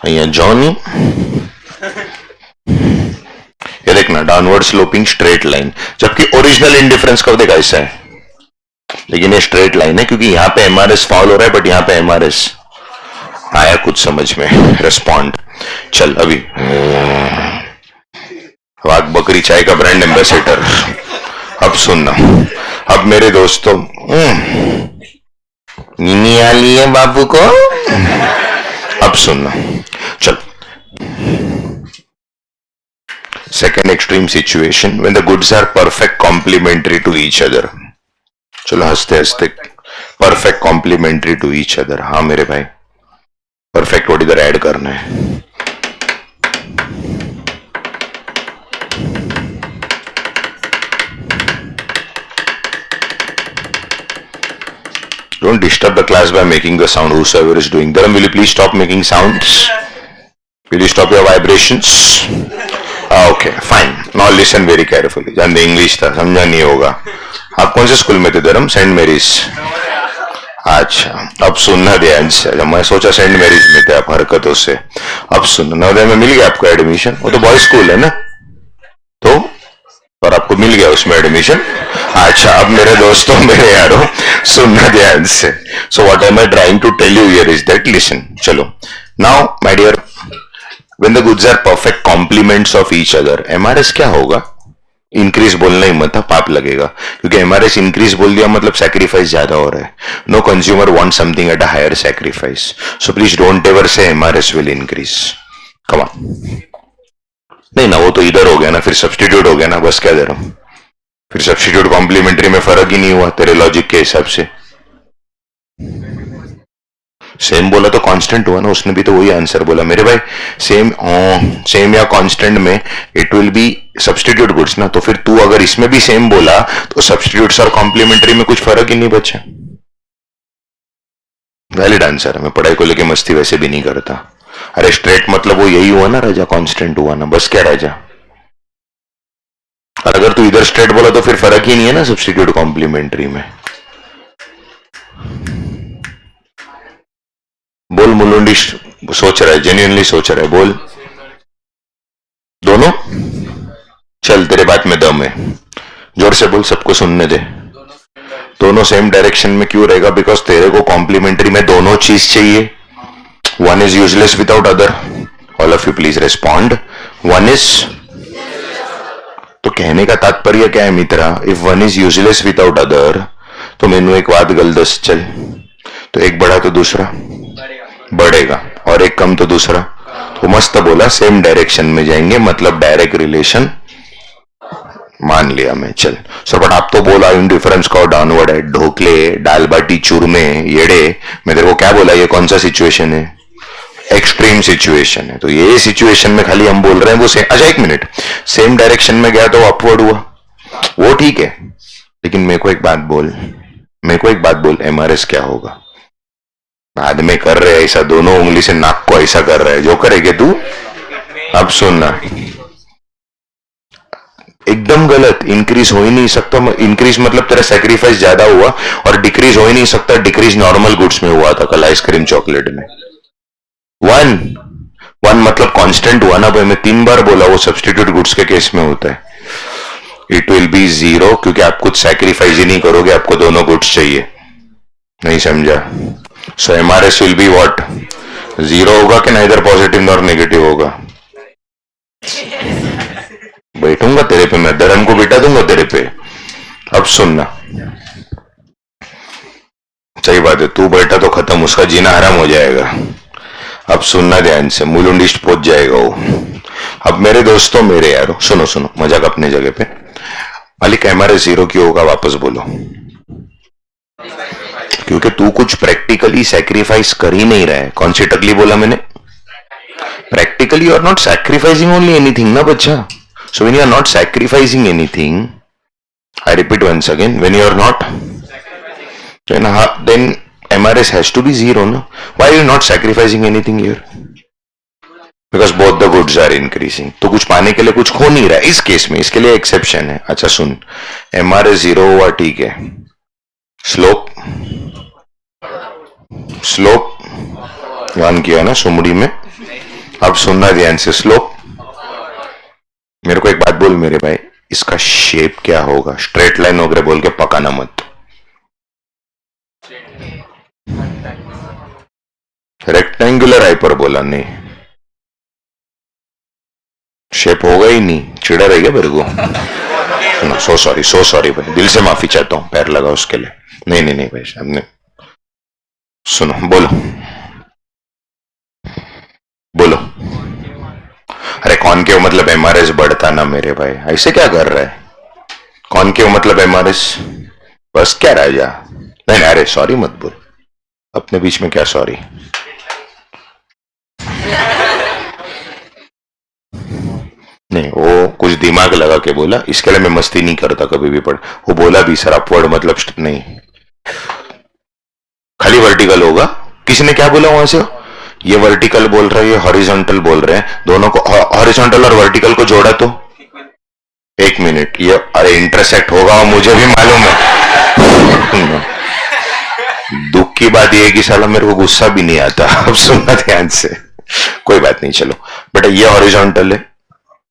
Speaker 1: અહીંયા जॉनी, ये देखना, डाउनवर्ड स्लोपिंग स्ट्रेट लाइन, जबकि ओरिजिनल इंडिफरेंस कब देखा ऐसा है, लेकिन ये स्ट्रेट लाइन है क्योंकि यहां पे एमआरएस फॉल हो रहा है, बट यहां पे एमआरएस, आया कुछ समझ में? रेस्पॉन्ड। चल अभी वाघ बकरी चाय का ब्रांड एम्बेसडर। अब सुनना, अब मेरे दोस्तों नीनी आ ली है बाबू को। अब सुनना, चल। Second extreme situation when the goods are perfect complementary to each other. चलो हंसते हंसते, perfect complementary to each other. हाँ मेरे भाई, परफेक्ट वर्ड इधर ऐड करना है। Don't disturb the class by making the sound. Whosoever is doing, Dharam, will you please stop making sounds? Will you stop your vibrations? Okay, fine. Now listen very carefully. जान दे इंग्लिश था, समझा नहीं होगा। आप कौन से स्कूल में थे धर्म? Saint Mary's. अच्छा, अब सुनना ध्यान से। मैं सोचा सेंट मेरीज में थे आप हरकतों से। अब सुनना, नवोदय में मिल गया आपको एडमिशन? वो तो बॉय स्कूल है ना, तो और आपको मिल गया उसमें एडमिशन। अच्छा, अब मेरे दोस्तों, मेरे यारों, सुनना ध्यान से। So what am I trying to tell you here is that, listen. चलो now my dear, when the goods are perfect complements of each other, MRS क्या होगा? इंक्रीज बोलना ही मत, पाप लगेगा, क्योंकि एमआरएस इंक्रीज बोल दिया मतलब सैक्रिफाइस ज्यादा हो रहा है। No consumer want something at a higher sacrifice, so please don't ever say MRS will increase. Come on. नहीं ना, वो तो इधर हो गया ना, फिर सब्स्टिट्यूट हो गया ना, बस क्या दे रहा हूं, फिर सब्स्टिट्यूट कॉम्प्लीमेंट्री में फर्क ही नहीं हुआ तेरे लॉजिक के हिसाब से। सेम बोला तो कांस्टेंट हुआ ना, उसने भी तो वही आंसर बोला मेरे भाई। सेम सेम या कांस्टेंट में it will B substitute goods ना, तो फिर तू अगर इसमें भी सेम बोला तो सब्स्टिट्यूट्स और कॉम्प्लीमेंट्री में कुछ फर्क ही नहीं बचा। वैलिड आंसर है। मैं पढ़ाई को लेके मस्ती वैसे भी नहीं करता। अरे स्ट्रेट मतलब वो यही हुआ ना राजा, कांस्टेंट हुआ ना, बस क्या राजा। और अगर तू इधर स्ट्रेट बोला तो फिर फर्क ही नहीं है ना सब्स्टिट्यूट कॉम्प्लीमेंट्री में। बोल मुलुंडी, सोच रहा है, जेन्युइनली सोच रहा है, बोल। दोनों? चल तेरे बात में दम है, जोर से बोल, सबको सुनने दे। दोनों सेम डायरेक्शन में क्यों रहेगा? बिकॉज तेरे को कॉम्प्लीमेंट्री में दोनों चीज चाहिए। One is useless without other. All of you please respond. One is, तो कहने का तात्पर्य क्या है मित्रा? If one is useless without other, तो मैंने एक बात गलत चल, तो एक बढ़ा तो दूसरा बढ़ेगा, और एक कम तो दूसरा। तो मस्त बोला, सेम डायरेक्शन में जाएंगे, मतलब डायरेक्ट रिलेशन मान लिया मैं। चल सर, बट आप तो बोला इंडिफरेंस का डाउनवर्ड है, ढोकले, दाल बाटी, चूरमे, येड़े। मैं तेरे को क्या बोला? ये कौन सा सिचुएशन है? एक्सट्रीम सिचुएशन है। तो ये सिचुएशन में खाली हम बोल रहे हैं वो सेम। अच्छा एक मिनट, सेम डायरेक्शन में गया तो अपवर्ड हुआ, वो ठीक है, लेकिन मेरे को एक बात बोल, मेरे को एक बात बोल, एमआरएस क्या होगा? बाद में कर रहे ऐसा, दोनों उंगली से नाक को ऐसा कर रहा है, जो करेगे तू। अब सुनना, एकदम गलत। इंक्रीज हो ही नहीं सकता। इंक्रीज मतलब तेरा सेक्रीफाइस ज्यादा हुआ, और डिक्रीज हो ही नहीं सकता। डिक्रीज नॉर्मल गुड्स में हुआ था कल, आइसक्रीम चॉकलेट में। वन वन मतलब कांस्टेंट हुआ ना भाई, मैं 3 बार बोला, वो सब्स्टिट्यूट गुड्स के केस में होता है। इट विल बी 0, क्योंकि आप कुछ सैक्रिफाइस ही नहीं करोगे, आपको दोनों गुड्स चाहिए। नहीं समझा? सो एमआरएस विल बी व्हाट? 0 होगा कि ना, इधर पॉजिटिव नॉर नेगेटिव होगा? बैठूंगा तेरे पे, मैं धर्म को बिठा दूंगा तेरे पे। अब सुनना, सही बात है, तू बैठा तो खत्म, उसका जीना हराम हो जाएगा। अब सुनना ध्यान से, मूलुंडिस्ट पहुंच जाएगा वो। अब मेरे दोस्तों, मेरे यारों, सुनो सुनो, मजाक अपने जगह पे। मालिक एमआरएस 0 क्यों होगा? वापस बोलो। क्योंकि तू कुछ प्रैक्टिकली सैक्रिफाइस कर ही नहीं रहा है। कौन सी टकली बोला मैंने? Practically you are not sacrificing only anything ना बच्चा। So when you are not sacrificing anything, I repeat once again, when you are not, then MRS has to be 0 no? Why are you not sacrificing anything here? Because both the goods are increasing. तो कुछ पाने के लिए कुछ खो नहीं रहा है इस केस में, इसके लिए एक्सेप्शन है। अच्छा सुन, MRS 0 हुआ ठीक है, स्लोप स्लोप वन किया ना सुमड़ी में। अब सुनना ध्यान से, स्लोप, मेरे को एक बात बोल मेरे भाई, इसका शेप क्या होगा? स्ट्रेट लाइन वगैरह बोल के पकाना मत। करेक्ट? रेक्टेंगुलर हाइपरबोला नहीं, शेप होगा ही नहीं, चिड़ा रहेगा मेरे को। सो सॉरी भाई, दिल से माफी चाहता हूँ, पैर लगा उसके लिए। नहीं नहीं नहीं भाई साहब ने, सुनो बोलो बोलो। अरे कॉनकेव मतलब एमआरएस बढ़ता ना मेरे भाई, ऐसे क्या कर रहा है? कॉनकेव मतलब एमआरएस, बस क्या राजा। नहीं अरे सॉरी मत बोल, अपने बीच में क्या सॉरी। नहीं वो कुछ दिमाग लगा के बोला, इसके लिए मैं मस्ती नहीं करता कभी भी। पढ़ वो बोला भी सर अपवर्ड मतलब नहीं, खाली वर्टिकल होगा। किसी ने क्या बोला वहां से? ये वर्टिकल बोल रहा है, ये हॉरिजॉन्टल बोल रहे हैं, दोनों को हॉरिजॉन्टल और वर्टिकल को जोड़ा तो 1 मिनट, ये अरे इंटरसेक्ट होगा मुझे भी मालूम है। दुख की बात यह है कि साला मेरे को गुस्सा भी नहीं आता। अब सुनना ध्यान से, कोई बात नहीं चलो बेटा, ये हॉरिजॉन्टल है,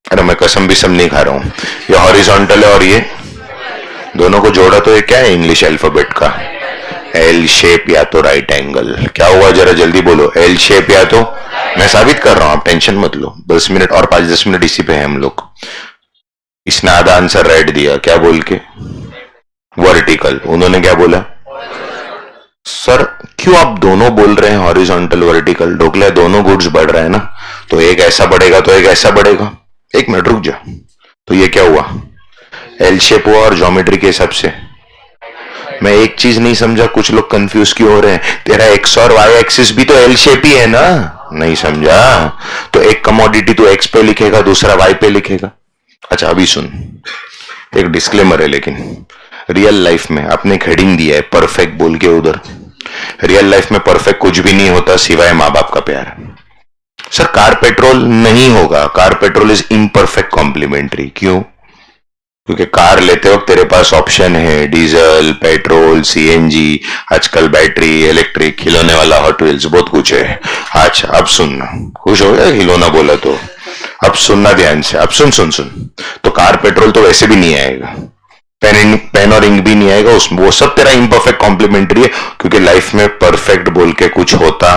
Speaker 1: अरे मैं कसम भी सब नहीं खा रहा हूं, ये हॉरिजॉन्टल है और ये दोनों को जोड़ा तो ये क्या है इंग्लिश अल्फाबेट का? एल शेप या तो राइट एंगल। क्या हुआ जरा जल्दी बोलो, एल शेप या तो, मैं साबित कर रहा हूं, आप टेंशन मत लो। 10 मिनट और 5-10 मिनट इसी पे है हम लोग। इसने आधा आंसर राइट दिया, क्या बोल के? वर्टिकल। उन्होंने क्या बोला? सर क्यों आप दोनों बोल रहे हैं हॉरिजॉन्टल वर्टिकल? ढोकला दोनों गुड्स बढ़ रहा है ना, तो एक ऐसा बढ़ेगा तो एक ऐसा बढ़ेगा। एक मिनट रुक जा, तो ये क्या हुआ? एल शेप हुआ और ज्योमेट्री के हिसाब से मैं एक चीज नहीं समझा, कुछ लोग कंफ्यूज क्यों हो रहे हैं? तेरा एक्स और वाई एक्सिस भी तो एल शेप ही है ना, नहीं समझा? तो एक कमोडिटी तो एक्स पे लिखेगा, दूसरा वाई पे लिखेगा। अच्छा अभी सुन, एक डिस्क्लेमर है, लेकिन रियल लाइफ में आपने हेडिंग दिया है परफेक्ट बोल के उधर, रियल लाइफ में परफेक्ट कुछ भी नहीं होता सिवाय माँ बाप का प्यार। सर कार पेट्रोल नहीं होगा, car petrol is imperfect complementary. क्यों? क्योंकि कार लेते वक्त तेरे पास ऑप्शन है डीजल, पेट्रोल, सीएनजी, आजकल बैटरी, इलेक्ट्रिक, खिलौने वाला हॉट व्हील्स, बहुत कुछ है। अच्छा अब सुनना, खुश हो गया खिलौना बोला तो? अब सुनना ध्यान से, अब सुन सुन सुन। तो कार पेट्रोल तो वैसे भी नहीं आएगा, पेन और इंक भी नहीं आएगा उसमें, वो सब तेरा इम्परफेक्ट कॉम्प्लीमेंट्री है, क्योंकि लाइफ में परफेक्ट बोल के कुछ होता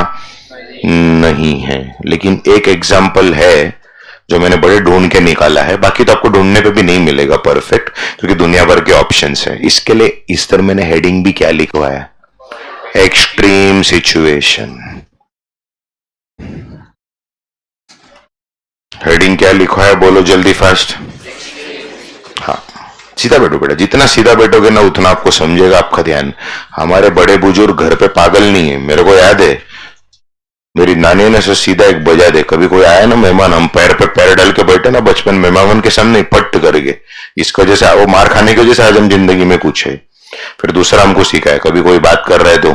Speaker 1: नहीं है। लेकिन एक एग्जाम्पल है जो मैंने बड़े ढूंढ के निकाला है, बाकी तो आपको ढूंढने पे भी नहीं मिलेगा परफेक्ट, क्योंकि दुनिया भर के ऑप्शंस है। इसके लिए इस तरह मैंने हेडिंग भी क्या लिखवाया? Extreme situation. हेडिंग क्या लिखा है बोलो जल्दी फास्ट। हाँ सीधा बैठो बेटा, जितना सीधा बैठोगे ना उतना आपको समझेगा आपका ध्यान। हमारे बड़े बुजुर्ग घर पे पागल नहीं है, मेरे को याद है मेरी नानी ने से सीधा एक बजा दे, कभी कोई आया ना मेहमान, हम पैर पे पैर डाल के बैठे ना बचपन में, मेहमान के सामने पट करके, इसकी वजह से वो मार खाने की वजह से आज हम जिंदगी में कुछ है। फिर दूसरा हमको सीखा है, कभी कोई बात कर रहा है तो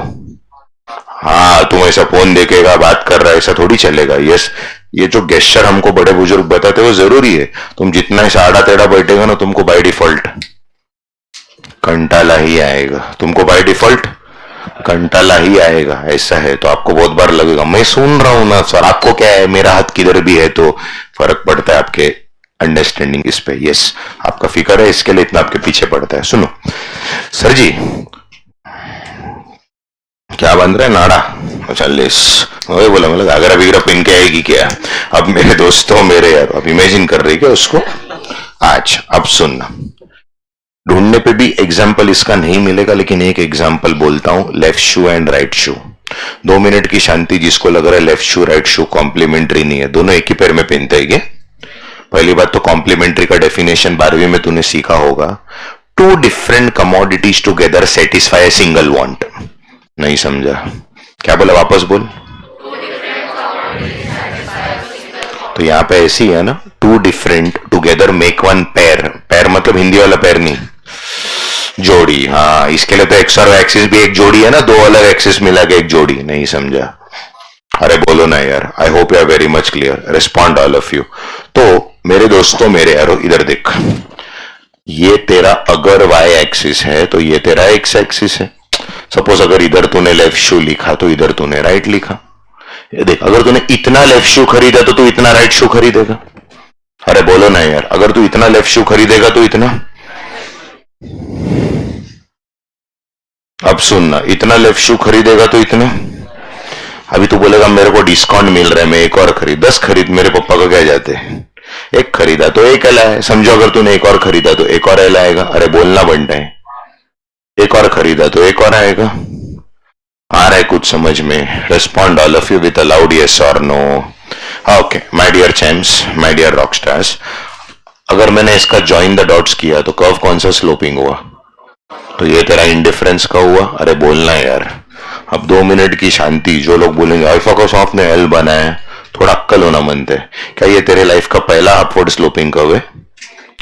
Speaker 1: हाँ तुम ऐसा फोन देखेगा बात कर रहा है, ऐसा थोड़ी चलेगा। यस, ये जो गेस्चर हमको बड़े बुजुर्ग बताते वो जरूरी है। तुम जितना ऐसा आड़ा टेढ़ा बैठेगा ना, तुमको बाय डिफॉल्ट कंटाला ही आएगा, तुमको बाय डिफॉल्ट कंटाला ही आएगा। ऐसा है तो आपको बहुत बार लगेगा मैं सुन रहा हूं ना सर, आपको क्या है मेरा हाथ किधर भी है, तो फर्क पड़ता है आपके अंडरस्टैंडिंग इस पे। यस आपका फिक्र है, इसके लिए इतना आपके पीछे पड़ता है। सुनो सर जी, क्या बन रहा है नाड़ा? अच्छा लेस, वही बोला मतलब घाघरा बिगरा पहन के आएगी क्या? अब मेरे दोस्तों मेरे यार, अब इमेजिन कर रही क्या उसको? आज अब सुनना, ढूंढने पे भी एग्जाम्पल इसका नहीं मिलेगा, लेकिन एक एग्जाम्पल बोलता हूं, left shoe and right shoe. 2 minute की शांति। जिसको लग रहा है लेफ्ट शू राइट शू कॉम्प्लीमेंट्री नहीं है, दोनों एक ही पैर में पहनते हैं क्या? पहली बात तो कॉम्प्लीमेंट्री का डेफिनेशन 12वीं में तूने सीखा होगा, 2 different commodities together satisfy a single want. नहीं समझा? क्या बोला वापस बोल। तो यहां पे ऐसी है ना, 2 different together make 1 pair. Pair मतलब हिंदी वाला पेयर नहीं, जोड़ी। हाँ इसके लिए तो एक्स और एक्सिस भी एक जोड़ी है ना, 2 अलग एक्सिस मिला के एक जोड़ी। नहीं समझा? अरे बोलो ना यार। I hope you are very much clear, respond all of you. तो मेरे दोस्तों मेरे यारो इधर देख, ये तेरा अगर वाई एक्सिस है तो ये तेरा एक्स एक्सिस है। सपोज अगर इधर तूने लेफ्ट शू लिखा तो इधर तूने राइट लिखा। ये देख, अगर तूने इतना लेफ्ट शू खरीदा तो तू इतना राइट शू खरीदेगा। अरे बोलो ना यार, अगर तू इतना लेफ्ट शू खरीदेगा तो इतना, अब सुनना, इतना लेफ्ट शू खरीदेगा तो इतना। अभी तू बोलेगा मेरे को डिस्काउंट मिल रहा है, मैं एक और खरीद, 10 खरीद, मेरे पापा को क्या जाते हैं, एक खरीदा तो एक एल है, समझो अगर तूने एक और खरीदा तो एक और एल आएगा, अरे बोलना बनता है, एक और खरीदा तो एक और आएगा। आ रहा है कुछ समझ में? Respond all of you with a loud yes और no. Okay my dear champs, my dear rock stars, अगर मैंने इसका जॉइन द डॉट्स किया तो कर्व कौन सा स्लोपिंग हुआ? तो ये तेरा इंडिफरेंस का हुआ। अरे बोलना यार, अब 2 मिनट की शांति। जो लोग बोलेंगे अल्फा को सॉफ्ट ने एल बनाया, थोड़ा अक्कल होना मनते है। क्या ये तेरे लाइफ का पहला अपवर्ड स्लोपिंग कर्व है?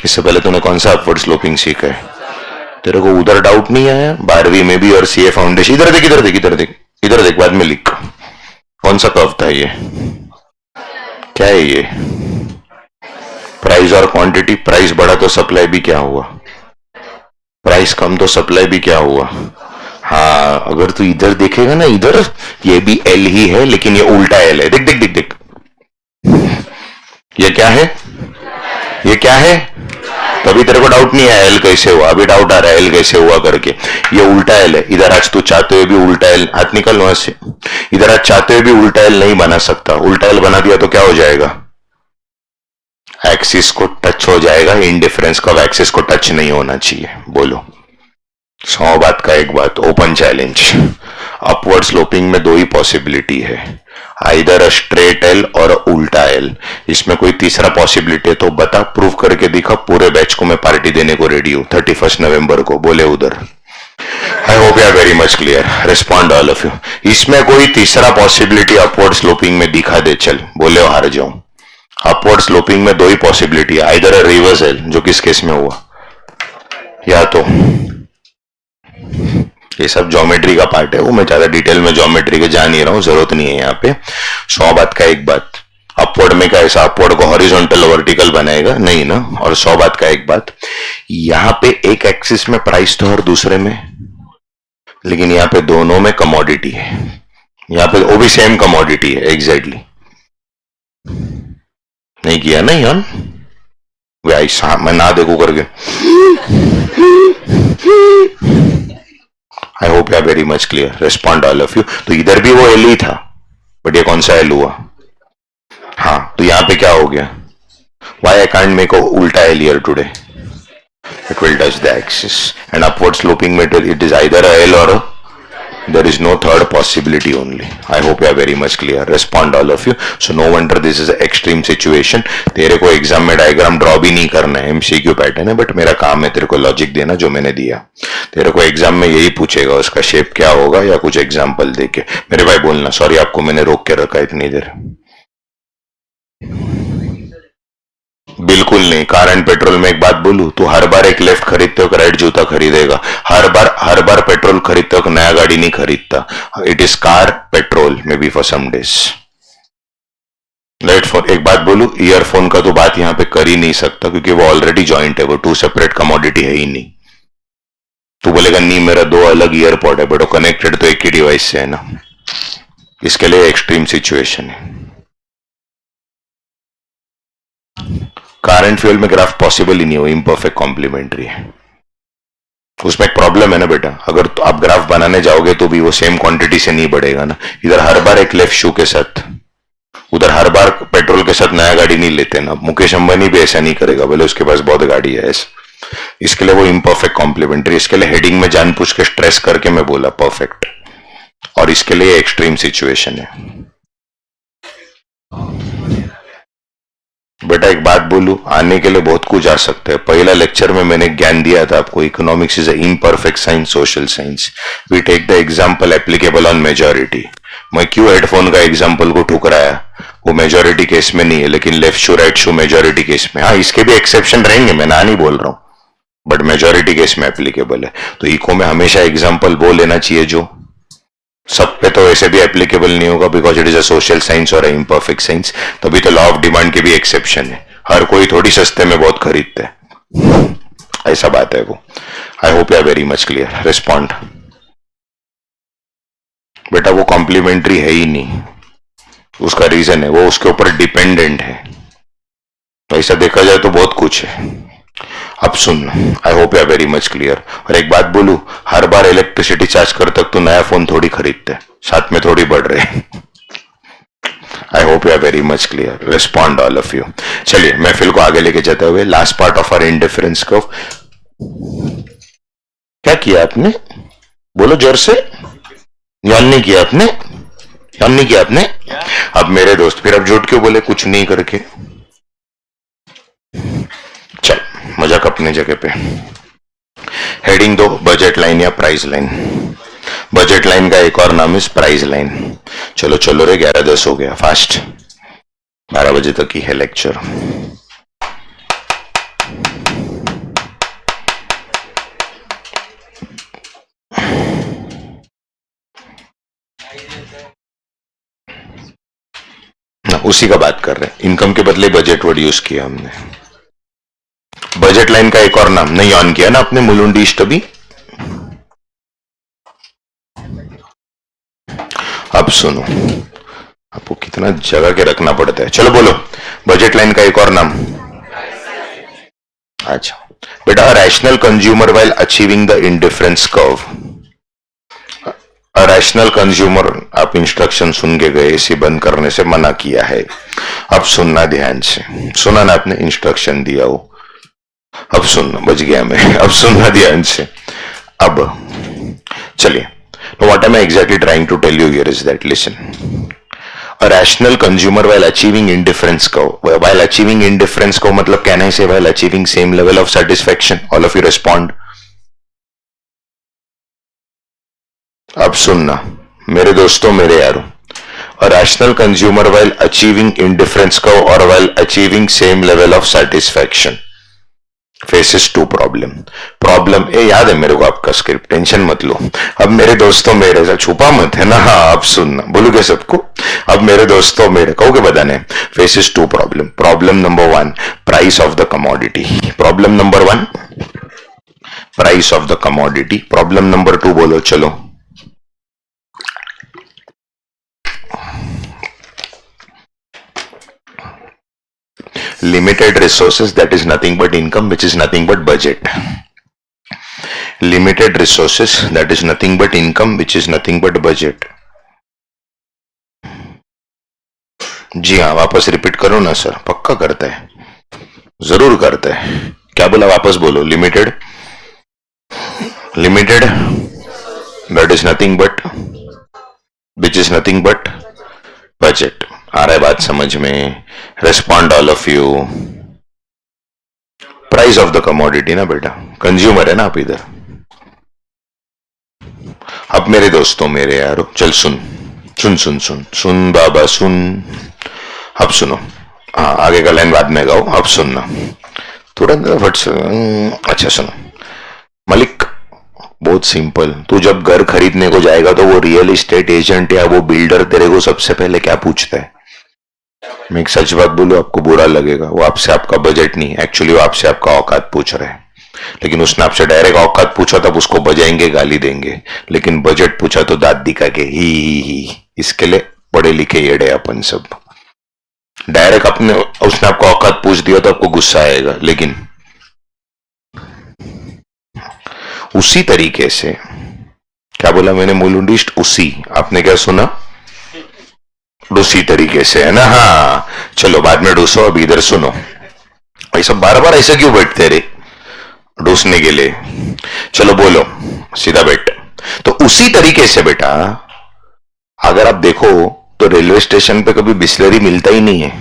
Speaker 1: इससे पहले तूने कौन सा अपवर्ड स्लोपिंग सीखा है? तेरे को उधर डाउट नहीं आया? 12वीं में भी और सीए फाउंडेशन, इधर देख इधर देख इधर देख इधर देख, बाद में लिख कौन सा कर्व था ये, क्या है ये? प्राइस और क्वांटिटी, प्राइस बढ़ा तो सप्लाई भी क्या हुआ, प्राइस कम तो सप्लाई भी क्या हुआ। हाँ अगर तू इधर देखेगा ना, इधर ये भी एल ही है लेकिन ये उल्टा एल है, देख देख देख देख, ये क्या है, ये क्या है? तभी तेरे को डाउट नहीं आया एल कैसे हुआ, अभी डाउट आ रहा है एल कैसे हुआ करके। ये उल्टा एल है, इधर आज तू चाहते हुए भी उल्टा एल, हाथ निकल वहां से, इधर आज चाहते हुए भी उल्टा एल नहीं बना सकता। उल्टा एल बना दिया तो क्या हो जाएगा? एक्सिस को टच हो जाएगा। इंडिफरेंस का एक्सिस को टच नहीं होना चाहिए। बोलो 100 बात का एक बात, ओपन चैलेंज। अपवर्ड स्लोपिंग में 2 ही पॉसिबिलिटी है, आइदर अ स्ट्रेट एल और उल्टा एल। इसमें कोई तीसरा पॉसिबिलिटी है तो बता, प्रूव करके दिखा। पूरे बैच को मैं पार्टी देने को रेडी हूं 31 नवंबर को, बोले उधर। I hope you are very much clear. Respond all of you. इसमें कोई तीसरा पॉसिबिलिटी अपवर्ड स्लोपिंग में दिखा दे, चल बोले हार जाऊं। अपवर्ड स्लोपिंग में 2 ही पॉसिबिलिटी है, आइदर अ रिवर्स एल, जो किस केस में हुआ, या तो ये सब ज्योमेट्री का पार्ट है, वो मैं ज्यादा डिटेल में ज्योमेट्री के जा नहीं रहा हूं, जरूरत नहीं है यहाँ पे। 100 बात का एक बात, अपवर्ड में क्या ऐसा अपवर्ड को हॉरिजॉन्टल वर्टिकल बनाएगा नहीं ना। और 100 बात का एक बात, यहाँ पे एक एक्सिस में प्राइस तो और दूसरे में, लेकिन यहाँ पे दोनों में कमोडिटी है। यहाँ पे वो भी सेम कमोडिटी है एग्जैक्टली। नहीं किया नहीं यार, मैं ना देखू करके। I hope you are very much clear. Respond all of you. तो इधर भी वो एल ही था, बट ये कौन सा एल हुआ? हाँ तो यहाँ पे क्या हो गया? वाई आई कांट मेक उल्टा L here today? It will touch the axis and upward sloping में it is either a L और there is no third possibility only. I hope you are very much clear. Respond all of you. So no wonder this is an extreme situation. तेरे को एग्जाम में डायग्राम ड्रॉ भी नहीं करना है, एमसीक्यू पैटर्न है, बट मेरा काम है तेरे को लॉजिक देना जो मैंने दिया। तेरे को एग्जाम में यही पूछेगा, उसका शेप क्या होगा या कुछ एग्जाम्पल देके। मेरे भाई बोलना, सॉरी आपको मैंने रोक के रखा इतनी देर। बिल्कुल नहीं। कार एंड पेट्रोल में एक बात बोलूं, तू हर बार एक लेफ्ट खरीदते हो राइट जूता खरीदेगा। हर बार पेट्रोल खरीदते हो नया गाड़ी नहीं खरीदता। It is car petrol may be for some days. Right phone, एक बात बोलूं, ईयरफोन का तो बात यहां पे कर ही नहीं सकता क्योंकि वो ऑलरेडी जॉइंट है, वो 2 सेपरेट कमोडिटी है ही नहीं। तू बोलेगा नहीं मेरा 2 अलग ईयरपॉड है, बट वो कनेक्टेड तो एक ही डिवाइस से है ना। इसके लिए एक्सट्रीम सिचुएशन है। कार एंड फ्यूल में ग्राफ पॉसिबल ही नहीं हो, इम्परफेक्ट कॉम्प्लीमेंट्री है। उसमें एक प्रॉब्लम है ना बेटा, अगर तो आप ग्राफ बनाने जाओगे तो भी वो सेम क्वांटिटी से नहीं बढ़ेगा ना। इधर हर बार एक लेफ्ट शू के साथ, उधर हर बार पेट्रोल के साथ नया गाड़ी नहीं लेते ना। मुकेश अंबानी भी ऐसा नहीं करेगा, बोले उसके पास बहुत गाड़ी है ऐसा। इसके लिए वो इम्परफेक्ट कॉम्प्लीमेंट्री। इसके लिए हेडिंग में जानबूझ के स्ट्रेस करके मैं बोला परफेक्ट, और इसके लिए एक्सट्रीम सिचुएशन है। बेटा एक बात बोलूं, आने के लिए बहुत कुछ आ सकता है। पहला लेक्चर में मैंने ज्ञान दिया था आपको, economics is a imperfect science, social science. We take the example applicable on majority. मैं क्यों हेडफोन का एग्जांपल को ठुकराया? वो मेजॉरिटी केस में नहीं है, लेकिन लेफ्ट शू राइट शू मेजॉरिटी केस में। हाँ इसके भी एक्सेप्शन रहेंगे, मैं ना नहीं बोल रहा हूं, बट मेजॉरिटी केस में एप्लीकेबल है। तो इको में हमेशा एग्जाम्पल वो लेना चाहिए जो सब पे तो वैसे भी एप्लीकेबल नहीं होगा, because it is a social science और इम्परफेक्ट साइंस। तभी तो लॉ ऑफ डिमांड के भी एक्सेप्शन है। हर कोई थोड़ी सस्ते में बहुत खरीदता है, ऐसा बात है वो। I hope you are very much clear. Respond. बेटा वो कॉम्प्लीमेंट्री है ही नहीं, उसका रीजन है वो उसके ऊपर डिपेंडेंट है। तो ऐसा देखा जाए तो बहुत कुछ है। अब सुन, I hope you are very much clear. और एक बात बोलूं, हर बार इलेक्ट्रिसिटी चार्ज कर तक तो नया फोन थोड़ी खरीदते, साथ में थोड़ी बढ़ रहे। I hope you are very much clear. Respond all of you. चलिए महफिल को आगे लेके जाते हुए last part of our indifference curve. क्या किया आपने? बोलो जोर से. यान नहीं किया आपने? यान नहीं किया आपने? अब मेरे दोस्त फिर अब झूठ क्यों बोले कुछ नहीं करके? चल मजाक अपनी जगह पे. हेडिंग दो बजट लाइन या प्राइस लाइन. बजट लाइन का एक और नाम है प्राइस लाइन. चलो चलो रे 11:10 हो गया. फास्ट. 12 बजे तक ही है लेक्चर. उसी का बात कर रहे हैं. इनकम के बदले बजट वर्ड यूज किया हमने. बजट लाइन का एक और नाम नहीं ऑन किया ना आपने मुलुंडी स्टबी. अब सुनो आपको कितना जगह के रखना पड़ता है. चलो बोलो बजट लाइन का एक और नाम. अच्छा बेटा rational consumer while achieving the indifference curve. Rational consumer आप इंस्ट्रक्शन सुन के गए. इसे बंद करने से मना किया है. अब सुनना ध्यान से. सुना ना आपने इंस्ट्रक्शन दिया हो. अब सुनना. बच गया मैं. अब सुनना ध्यान से. अब चलिए. What am I exactly trying to tell you here is that listen. A rational consumer while achieving indifference को मतलब कहना है while achieving same level of satisfaction. All of you respond. अब सुनना मेरे दोस्तों मेरे यारों. A rational consumer while achieving indifference or while achieving same level of satisfaction faces two problem. ए याद है मेरे को आपका स्क्रिप्ट. टेंशन मत लो. अब मेरे दोस्तों मेरे से छुपा मत है ना. हाँ अब सुनना. बोलोगे सबको. अब मेरे दोस्तों मेरे कहोगे बताने. Faces two problem number 1 price of the commodity. Problem number 1 price of the commodity. Problem number 2 बोलो चलो. Limited resources, that is nothing but income, which is nothing but budget. Limited resources, that is nothing but income, which is nothing but budget. जी हाँ वापस रिपीट करो ना सर. पक्का करता है. जरूर करता है. क्या बोला वापस बोलो. Limited that is nothing but which is nothing but budget. आ रहा है बात समझ में. Respond all of you. Price of the commodity ना बेटा. कंज्यूमर है ना आप इधर. अब मेरे दोस्तों मेरे यारो चल सुन सुन सुन सुन सुन बाबा सुन. अब सुनो. हाँ आगे का लाइन बाद में गाओ. अब सुनना तुरंत फट से. अच्छा सुनो मलिक. बहुत सिंपल. तू जब घर खरीदने को जाएगा तो वो रियल एस्टेट एजेंट या वो बिल्डर तेरे को सबसे पहले क्या पूछता है. मैं एक सच बात बोलूं आपको बुरा लगेगा. वो आपसे आपका बजट नहीं एक्चुअली वो आपसे आपका औकात पूछ रहा है. लेकिन उसने आपसे डायरेक्ट औकात पूछा तब उसको बजाएंगे गाली देंगे. लेकिन बजट पूछा तो दांत दिखा के ही. इसके लिए पढ़े लिखे येड़े अपन सब. डायरेक्ट अपने उसने आपको औकात पूछ दिया तो आपको गुस्सा आएगा. लेकिन उसी तरीके से क्या बोला मैंने मुलुंडिस्ट. उसी आपने क्या सुना. उसी तरीके से है ना. हाँ चलो बाद में डूसो. अब इधर सुनो. ऐसा बार बार ऐसा क्यों बैठते रे डूसने के लिए. चलो बोलो सीधा बैठ. तो उसी तरीके से बेटा अगर आप देखो तो रेलवे स्टेशन पे कभी बिस्लरी मिलता ही नहीं है.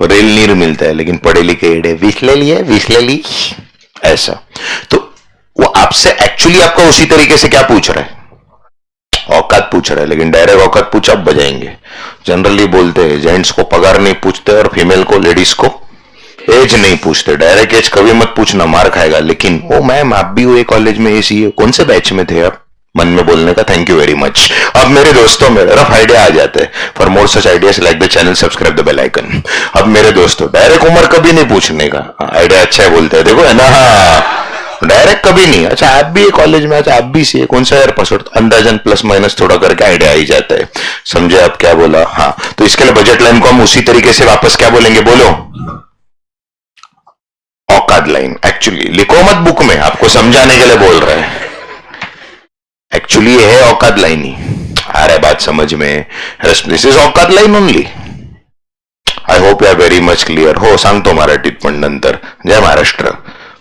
Speaker 1: रेल नीर मिलता है. लेकिन पढ़े लिखे एडे बिस्लरी ऐसा. तो वो आपसे एक्चुअली आपका उसी तरीके से क्या पूछ रहा है. औकात पूछ रहा है. लेकिन डायरेक्ट औकात पूछा आप बजाएंगे. जनरली बोलते हैं जेंट्स को पगार नहीं पूछते और फीमेल को लेडीज को एज नहीं पूछते. डायरेक्ट एज कभी मत पूछना मार खाएगा. लेकिन ओ मैम आप भी हुए कॉलेज में ऐसी है. कौन से बैच में थे आप. मन में बोलने का. Thank you very much. अब मेरे दोस्तों मेरे रफ आइडिया आ जाते हैं. For more such ideas like the channel subscribe the bell icon. अब मेरे दोस्तों डायरेक्ट उम्र कभी नहीं पूछने का. आइडिया अच्छा है बोलते हैं देखो है ना. डायरेक्ट कभी नहीं. अच्छा आप भी कॉलेज में. अच्छा आप भी सी कौन सा यार पासवर्ड. अंदाजन प्लस माइनस थोड़ा करके आइडिया ही जाता है. समझे आप क्या बोला. हाँ तो इसके लिए बजट लाइन को हम उसी तरीके से वापस क्या बोलेंगे. बोलो औकात लाइन. एक्चुअली लिखो मत बुक में. आपको समझाने के लिए बोल रहे हैं. एक्चुअली ये है औकात लाइन ही. आ रहा है बात समझ में? दिस इज औकात line only. I hope you are very much clear. हो, सांगतो मराठीत पण नंतर. जय महाराष्ट्र.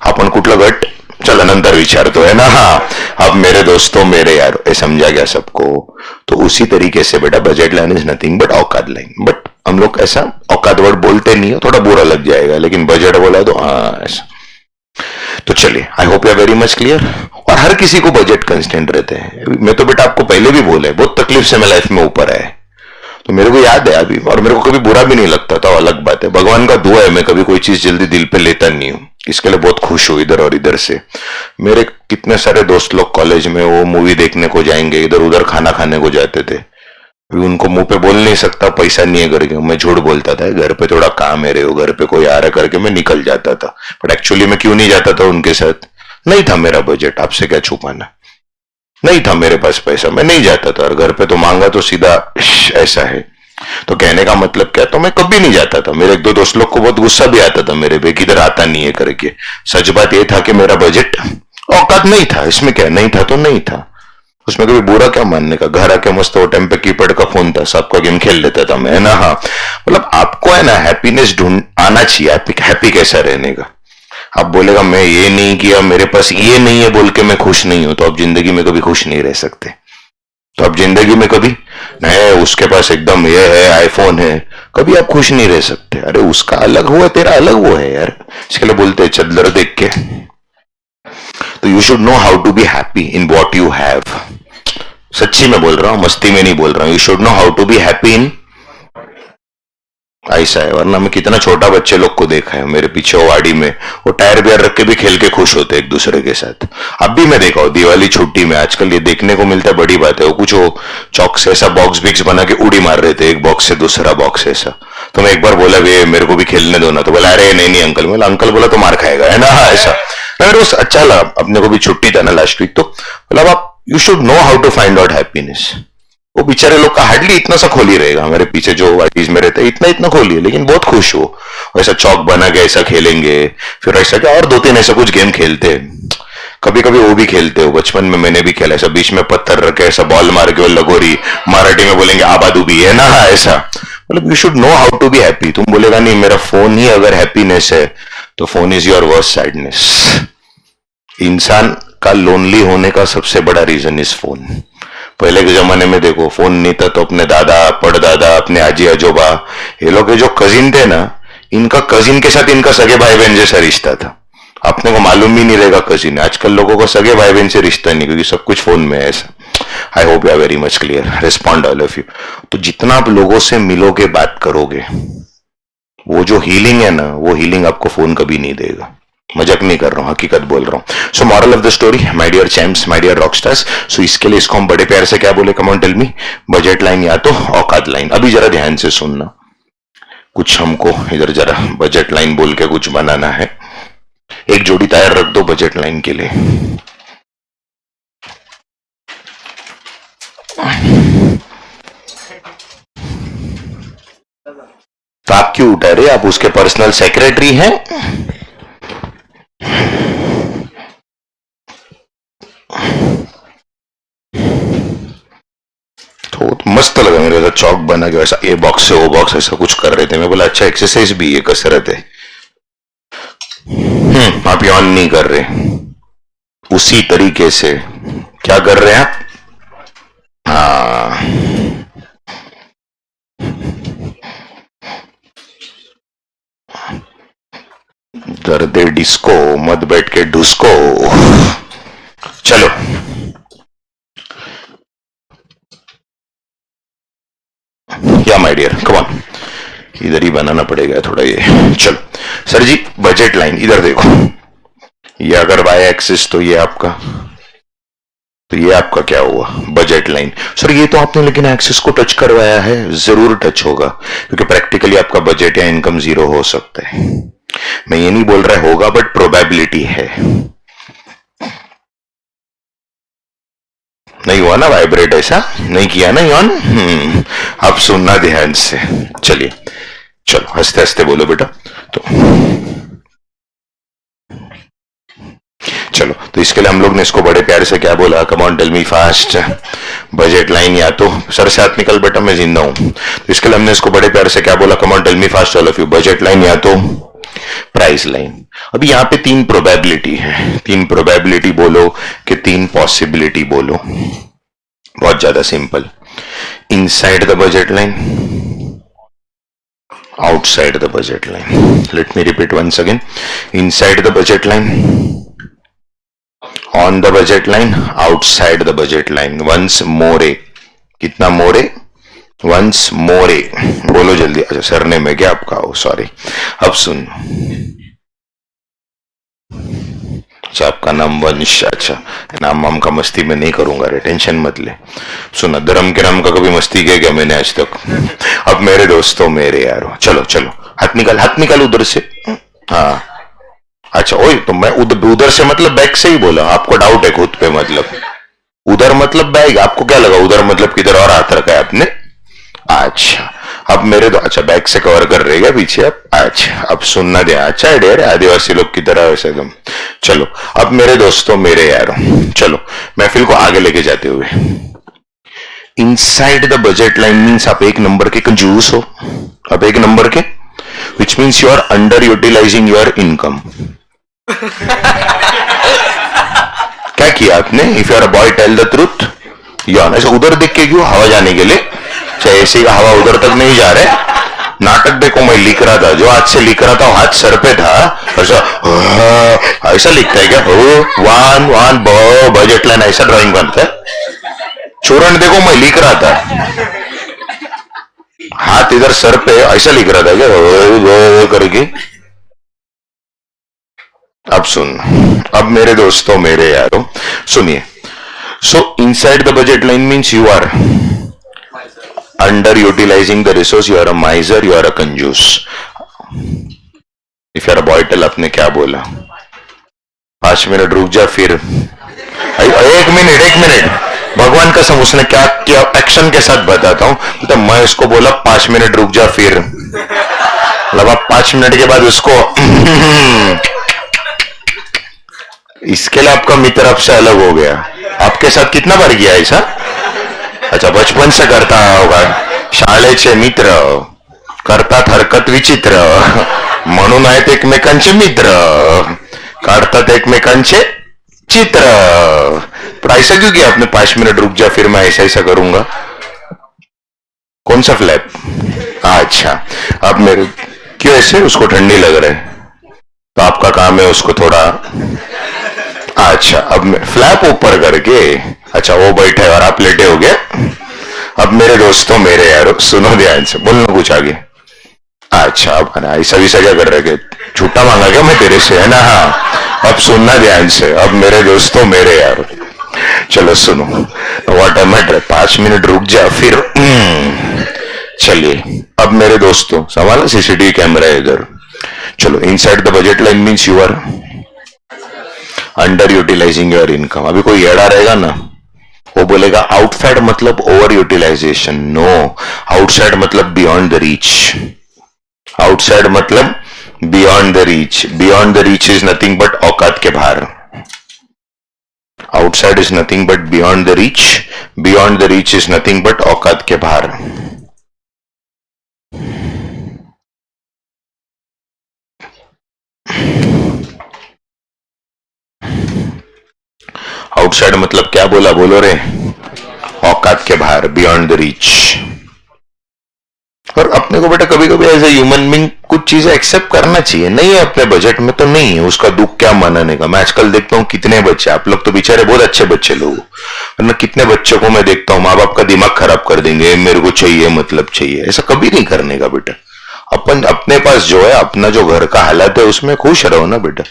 Speaker 1: आपण कुठलं गट? चलो नंतर विचारतो है ना. हाँ, अब मेरे दोस्तों मेरे यार, ये समझा गया सबको. तो उसी तरीके से बेटा budget line is nothing but औकात लाइन. बट हम लोग ऐसा औकात वर्ड बोलते नहीं है, थोड़ा बुरा लग जाएगा, लेकिन बजट बोला तो हाँ ऐसा. तो चलिए, I hope you are very much clear. और हर किसी को बजट कंस्टेंट रहते हैं. मैं तो बेटा आपको पहले भी बोला है, बहुत तकलीफ से मैं लाइफ में ऊपर आया. तो मेरे को याद है अभी, और मेरे को कभी बुरा भी नहीं लगता था, अलग बात है. भगवान का दुआ है, मैं कभी कोई चीज जल्दी दिल पे लेता नहीं हूं. इसके लिए बहुत खुश हूं इधर और इधर से. मेरे कितने सारे दोस्त लोग कॉलेज में वो मूवी देखने को जाएंगे, इधर उधर खाना खाने को जाते थे. अभी उनको मुंह पे बोल नहीं सकता पैसा नहीं है करके. मैं झूठ बोलता था, घर पे थोड़ा काम है रे, घर पे कोई आ रहा करके मैं निकल जाता था. बट एक्चुअली मैं क्यों नहीं जाता था उनके साथ? नहीं था मेरा बजट. आपसे क्या छुपाना. नहीं था मेरे पास पैसा, मैं नहीं जाता था. और घर पे तो मांगा तो सीधा ऐसा है. तो कहने का मतलब क्या, तो मैं कभी नहीं जाता था. मेरे एक दो दोस्त लोग को बहुत गुस्सा भी आता था मेरे पे, किधर आता नहीं है करके. सच बात यह था कि मेरा बजट औकात नहीं था. इसमें क्या, नहीं था तो नहीं था, उसमें कभी बुरा क्या मानने का. घर आके मस्त वो टाइम पे कीपैड का फोन था, सबका गेम खेल लेता था मैं, है ना. हाँ, मतलब आपको है ना हैप्पीनेस ढूंढ आना चाहिए. हैप्पी कैसा रहने का. आप बोलेगा मैं ये नहीं किया, मेरे पास ये नहीं है बोल के मैं खुश नहीं हूं, तो आप जिंदगी में कभी खुश नहीं रह सकते. तो आप जिंदगी में कभी नहीं, उसके पास एकदम ये है, आईफोन है, कभी आप खुश नहीं रह सकते. अरे उसका अलग हुआ, तेरा अलग वो है यार. इसके लिए बोलते हैं चद्दर देख के. तो you should know how to be happy in what you have. सच्ची में बोल रहा हूं, मस्ती में नहीं बोल रहा हूं. You should know how to be happy in. ऐसा है. वरना मैं कितना छोटा बच्चे लोग को देखा है मेरे पीछे वाड़ी में, वो टायर बियर रख के भी खेल के खुश होते एक दूसरे के साथ. अब भी मैं देखा हूं दिवाली छुट्टी में आजकल ये देखने को मिलता है, बड़ी बात है. वो कुछ वो चौक से ऐसा बॉक्स बिक्स बना के उड़ी मार रहे थे, एक बॉक्स से दूसरा बॉक्स ऐसा. तो मैं एक बार बोला वे मेरे को भी खेलने दो ना. तो बोला अरे नहीं नहीं अंकल. बोला अंकल बोला तो मार खाएगा, है ना. हाँ ऐसा. मेरे को अच्छा लगा, अपने को भी छुट्टी था ना लास्ट वीक. तो मतलब आप you should know how to find out happiness. वो बेचारे लोग का हार्डली इतना सा खोल ही रहेगा हमारे पीछे जो वाइटीज में रहते हैं, इतना इतना खोल ही, लेकिन बहुत खुश हो. ऐसा चौक बना के ऐसा खेलेंगे, फिर ऐसा क्या और दो तीन ऐसा कुछ गेम खेलते हैं. कभी कभी वो भी खेलते हो, बचपन में मैंने भी खेला ऐसा, बीच में पत्थर रखे ऐसा बॉल मार के वो लगोरी, मराठी में बोलेंगे आबादूबी, है ना. ऐसा मतलब you should know how to be happy. तुम बोलेगा नहीं मेरा फोन ही अगर हैप्पीनेस है तो phone is your worst sadness. इंसान का लोनली होने का सबसे बड़ा रीजन इज फोन. पहले के जमाने में देखो फोन नहीं था तो अपने दादा परदादा, अपने आजी अजोबा, ये लोग जो कजिन थे ना, इनका कजिन के साथ इनका सगे भाई बहन जैसा रिश्ता था. अपने को मालूम भी नहीं रहेगा कजिन. आजकल लोगों को सगे भाई बहन से रिश्ता नहीं, क्योंकि सब कुछ फोन में है ऐसा. I hope you are very much clear. Respond all of you. तो जितना आप लोगों से मिलोगे, बात करोगे, वो जो हीलिंग है ना, वो हीलिंग आपको फोन कभी नहीं देगा. मजाक नहीं कर रहा हूं, हकीकत बोल रहा हूं. So moral of the story, my dear champs, my dear rockstars. सो इसके लिए इसको हम बड़े प्यार से क्या बोले, come on tell me. Budget line या तो औकात लाइन. अभी जरा ध्यान से सुनना, कुछ हमको इधर जरा बजट लाइन बोल के कुछ बनाना है. एक जोड़ी टायर रख दो बजट लाइन के लिए. तो आप क्यों उठा रहे, आप उसके पर्सनल सेक्रेटरी हैं. तो मस्त लगा मेरे को, चौक बना के वैसा ए बॉक्स से वो बॉक्स ऐसा कुछ कर रहे थे. मैं बोला अच्छा एक्सरसाइज भी है, कसरत है. आप यौन नहीं कर रहे. उसी तरीके से क्या कर रहे हैं आप. हाँ, दर्दे डिस्को मत बैठ के डुस्को. चलो या माय डियर कम ऑन, इधर ही बनाना पड़ेगा थोड़ा ये. चलो सर जी, बजट लाइन इधर देखो. ये अगर वाई एक्सिस तो ये आपका, तो ये आपका क्या हुआ, बजट लाइन. सर ये तो आपने लेकिन एक्सिस को टच करवाया है. जरूर टच होगा, क्योंकि प्रैक्टिकली आपका बजट या इनकम जीरो हो सकता है. मैं ये नहीं बोल रहा होगा, बट प्रोबेबिलिटी है. नहीं हुआ ना वाइब्रेट, ऐसा नहीं किया ना यौन. अब सुनना ध्यान से. चलिए चलो हंसते हंसते बोलो बेटा. तो चलो, तो इसके लिए हम लोग ने इसको बड़े प्यार से क्या बोला, come on tell me fast, budget line, या तो सर से हाथ निकल बेटा मैं जिंदा हूं, तो इसके लिए हमने इसको बड़े प्यार से क्या बोला, come on tell me fast all of you, budget line या तो प्राइस लाइन। अभी यहां पे तीन प्रोबेबिलिटी है, तीन प्रोबेबिलिटी बोलो कि तीन पॉसिबिलिटी बोलो, बहुत ज्यादा simple. Inside the budget line, outside the budget line. Let me repeat once again. Inside the budget line, on the budget line, outside the budget line. Once more. कितना मोरे? Once more. बोलो जल्दी। अच्छा सरनेम है क्या आपका? ओ सॉरी। अब सुन। अच्छा आपका नाम वंश, अच्छा नाम वाम का मस्ती में नहीं करूंगा रे, टेंशन मत ले। सुना धर्म के नाम का कभी मस्ती किया क्या मैंने आज तक? अब मेरे दोस्तों मेरे यारो, चलो चलो हाथ निकाल उधर से। हाँ अच्छा, ओए तो मैं उधर से मतलब बैग से ही बोला, आपको डाउट है खुद पे, मतलब उधर मतलब बैग, आपको क्या लगा उधर मतलब किधर और हाथ रखा है आपने? अच्छा अब मेरे तो अच्छा बैक से कवर कर रहेगा पीछे अब, अच्छा अब सुनना दे, अच्छा है डेर आदिवासी लोग की तरह वैसे एकदम। चलो अब मेरे दोस्तों मेरे यारों, चलो महफिल को आगे लेके जाते हुए, inside the budget line means आप एक नंबर के कंजूस हो, आप एक नंबर के, which means you are underutilizing your income. क्या किया आपने? If you are a boy tell the truth, you ऐसे उधर देख के क्यों, हवा जाने के लिए, चाहे ऐसी का हवा उधर तक नहीं जा रहे। नाटक देखो मैं लिख रहा था, जो हाथ से लिख रहा था हाथ सर पे था, ऐसा लिखता है क्या? वन वन बजट लाइन ऐसा ड्राइंग बनता है? चूरण देखो मैं लिख रहा था, हाथ इधर सर पे ऐसा लिख रहा था क्या करके? अब सुन, अब मेरे दोस्तों मेरे यारों सुनिए, so inside the budget line means you are underutilizing the resource, you are a miser, you are a कंजूस। if you are a boy tell, आपने क्या बोला? 5 मिनट रुक जा फिर, एक मिनट भगवान कसम उसने क्या किया, एक्शन के साथ बताता हूं, तो मैं इसको बोला 5 मिनट रुक जा फिर, मतलब आप 5 मिनट के बाद उसको इसके लिए आपका मित्र आपसे अलग हो गया। आपके साथ कितना बार किया ऐसा? अच्छा बचपन से करता होगा, शाळेचे मित्र करतात हरकत विचित्र, म्हणून आहेत एकमेकांचे मित्र, काढतात एकमेकांचे चित्र। पर ऐसा क्यों किया आपने? 5 मिनट रुक जा फिर मैं ऐसा ऐसा करूंगा, कौन सा फ्लैप? अच्छा अब मेरे क्यों ऐसे, उसको ठंडी लग रहा है तो आपका काम है उसको थोड़ा, अच्छा अब फ्लैप ऊपर करके, अच्छा वो बैठे और आप लेटे हो गए। अब मेरे दोस्तों मेरे यारो सुनो ध्यान से, बोलना कुछ आगे। अच्छा अब ऐसा वैसा क्या कर रहे, झूठा मांगा क्या मैं तेरे से, है ना? हाँ अब सुनना ध्यान से, अब मेरे दोस्तों मेरे यारो चलो सुनो, व्हाट एम आई, 5 मिनट रुक जा फिर, चलिए अब मेरे दोस्तों संभाला, सीसीटीवी कैमरा है इधर। चलो inside the budget line means you are underutilizing your income. अभी कोई एड़ा रहेगा ना, वो बोलेगा आउटसाइड मतलब ओवर यूटिलाइजेशन, नो, आउटसाइड मतलब बियॉन्ड द रीच, आउटसाइड मतलब beyond the reach, beyond the reach is nothing but औकात के बाहर, outside is nothing but beyond the reach, beyond the reach is nothing but औकात के बाहर। आउटसाइड मतलब क्या बोला, बोलो रे? औकात के बाहर, बियॉन्ड द रीच। और अपने को बेटा कभी कभी एज ए ह्यूमन बीइंग कुछ चीजें एक्सेप्ट करना चाहिए, नहीं है अपने बजट में तो नहीं है, उसका दुख क्या मनाने का। मैं आजकल देखता हूँ कितने बच्चे, आप लोग तो बेचारे बहुत अच्छे बच्चे लोग, वरना कितने बच्चों को मैं देखता हूँ माँ बाप का दिमाग खराब कर देंगे, मेरे को चाहिए मतलब चाहिए, ऐसा कभी नहीं करने का बेटा। अपन अपने पास जो है, अपना जो घर का हालत है उसमें खुश रहो ना बेटा।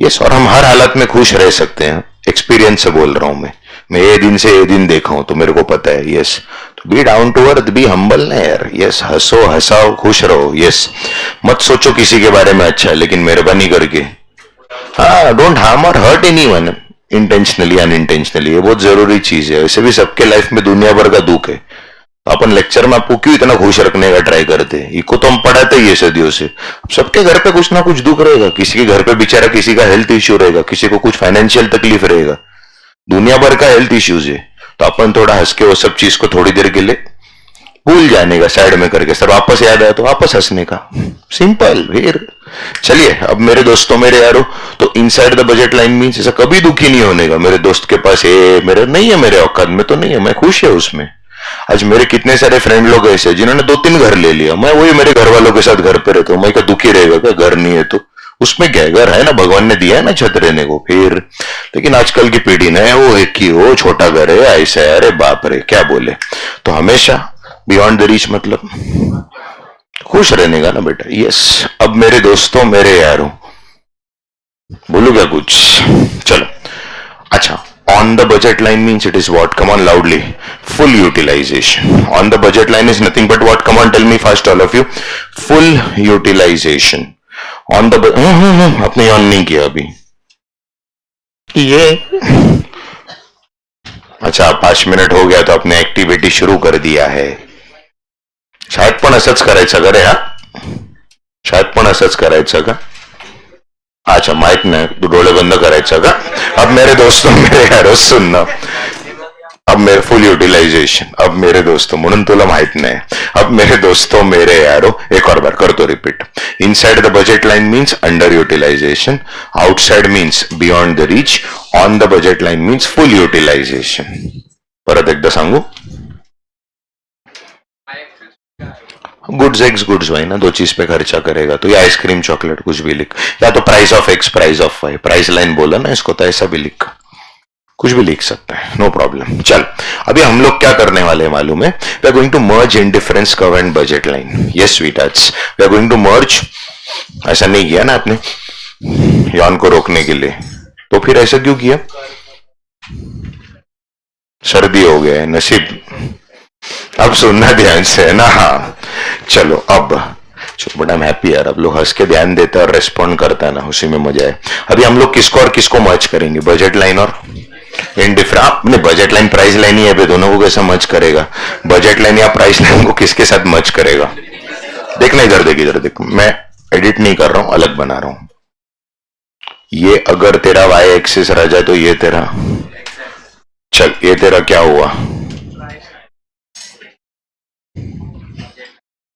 Speaker 1: यस, और हम हर हालत में खुश रह सकते हैं, एक्सपीरियंस से बोल रहा हूं मैं ये दिन से ये दिन देखा हूं तो मेरे को पता है। यस, तो be down to earth, be humble ना यार। यस, हंसो हंसाओ खुश रहो। यस, मत सोचो किसी के बारे में अच्छा है, लेकिन मेहरबानी करके हाँ डोंट हार्म और हर्ट एनीवन इंटेंशनली अनइंटेंशनली, ये बहुत जरूरी चीज है। वैसे भी सबके लाइफ में दुनिया भर का दुख है, अपन लेक्चर में आपको क्यों इतना खुश रखने का ट्राई करते हैं? इको तो हम पढ़ाते ही है सदियों से। सबके घर पे कुछ ना कुछ दुख रहेगा, किसी के घर पे बेचारा किसी का हेल्थ इश्यू रहेगा, किसी को कुछ फाइनेंशियल तकलीफ रहेगा, दुनिया भर का हेल्थ इश्यूज है। तो अपन थोड़ा हंस के वो सब चीज को थोड़ी देर के लिए भूल जाने का, साइड में करके, सर वापस याद आया तो वापस हंसने का, सिंपल। फिर चलिए, अब मेरे दोस्तों मेरे यारों, तो inside the budget line means ऐसा कभी दुखी नहीं होने का। मेरे दोस्त के पास है, मेरे नहीं है, मेरे औकात में तो नहीं है, मैं खुश है उसमें। आज मेरे कितने सारे फ्रेंड लोग ऐसे जिन्होंने 2-3 घर ले लिया, मैं वही मेरे घर वालों के साथ घर पे रहता हूँ। मैं क्या दुखी रहेगा क्या? घर नहीं है तो उसमें क्या है? घर है ना, भगवान ने दिया है ना छत रहने को। फिर लेकिन आजकल की पीढ़ी ने वो एक ही हो, छोटा घर है, ऐसा है, अरे बाप रे क्या बोले। तो हमेशा बियॉन्ड द रीच मतलब खुश रहने का ना बेटा। यस, अब मेरे दोस्तों मेरे यारों, बोलू क्या कुछ? चलो अच्छा, on the budget line means it is what? Come on loudly. Full utilization. On the budget line is nothing but what? Come on, tell me fast all of you. Full utilization. On the आपने ऑन नहीं किया अभी ये। अच्छा, 5 मिनिट हो गया तो आपने एक्टिविटी शुरू कर दिया है। शायद पण असंच करायचं का रे? हा, शायद पण असंच करायचं का? अच्छा, माहित नाही, तू डोळे बंद करायचं का? अब मेरे दोस्तों मेरे यारो सुनना, अब मेरे फुल यूटिलाइजेशन, अब मेरे दोस्तों म्हणून तुला माहित नाही। अब मेरे दोस्तों मेरे यारो, एक और बार करतो repeat. Inside the budget line means underutilization, outside means beyond the reach, on the budget line means full utilization. परत एकदा सांगू? गुड्स एक्स गुड्स वाई ना, 2 चीज पे खर्चा करेगा तो ये आइसक्रीम चॉकलेट कुछ भी लिख, या तो price of X price of Y, price line बोला ना इसको, तो ऐसा भी लिख, कुछ भी लिख सकता है, नो प्रॉब्लम। चल, अभी हम लोग क्या करने वाले हैं मालूम है? We are going to merge indifference curve and budget line. Yes sweethearts, we are going to merge. ऐसा नहीं किया ना आपने यान को रोकने के लिए, तो फिर ऐसा क्यों किया? सर्दी हो गया है नसीब। अब सुनना ध्यान से है ना? हाँ चलो, अब बट आई एम हैप्पी यार, अब लोग हंस के ध्यान देता है और रेस्पॉन्ड करता है ना, उसी में मजा है। अभी हम लोग किसको और किसको मर्ज करेंगे? बजट लाइन और इंडिफरेंस। आपने बजट लाइन प्राइस लाइन ही है, दोनों को कैसे मर्ज करेगा? बजट लाइन या प्राइस लाइन को किसके साथ मर्ज करेगा? देखना, इधर देख, इधर देख, मैं एडिट नहीं कर रहा हूं, अलग बना रहा हूं। ये अगर तेरा वाई एक्सिस रह जाए तो ये तेरा, चल ये तेरा क्या हुआ?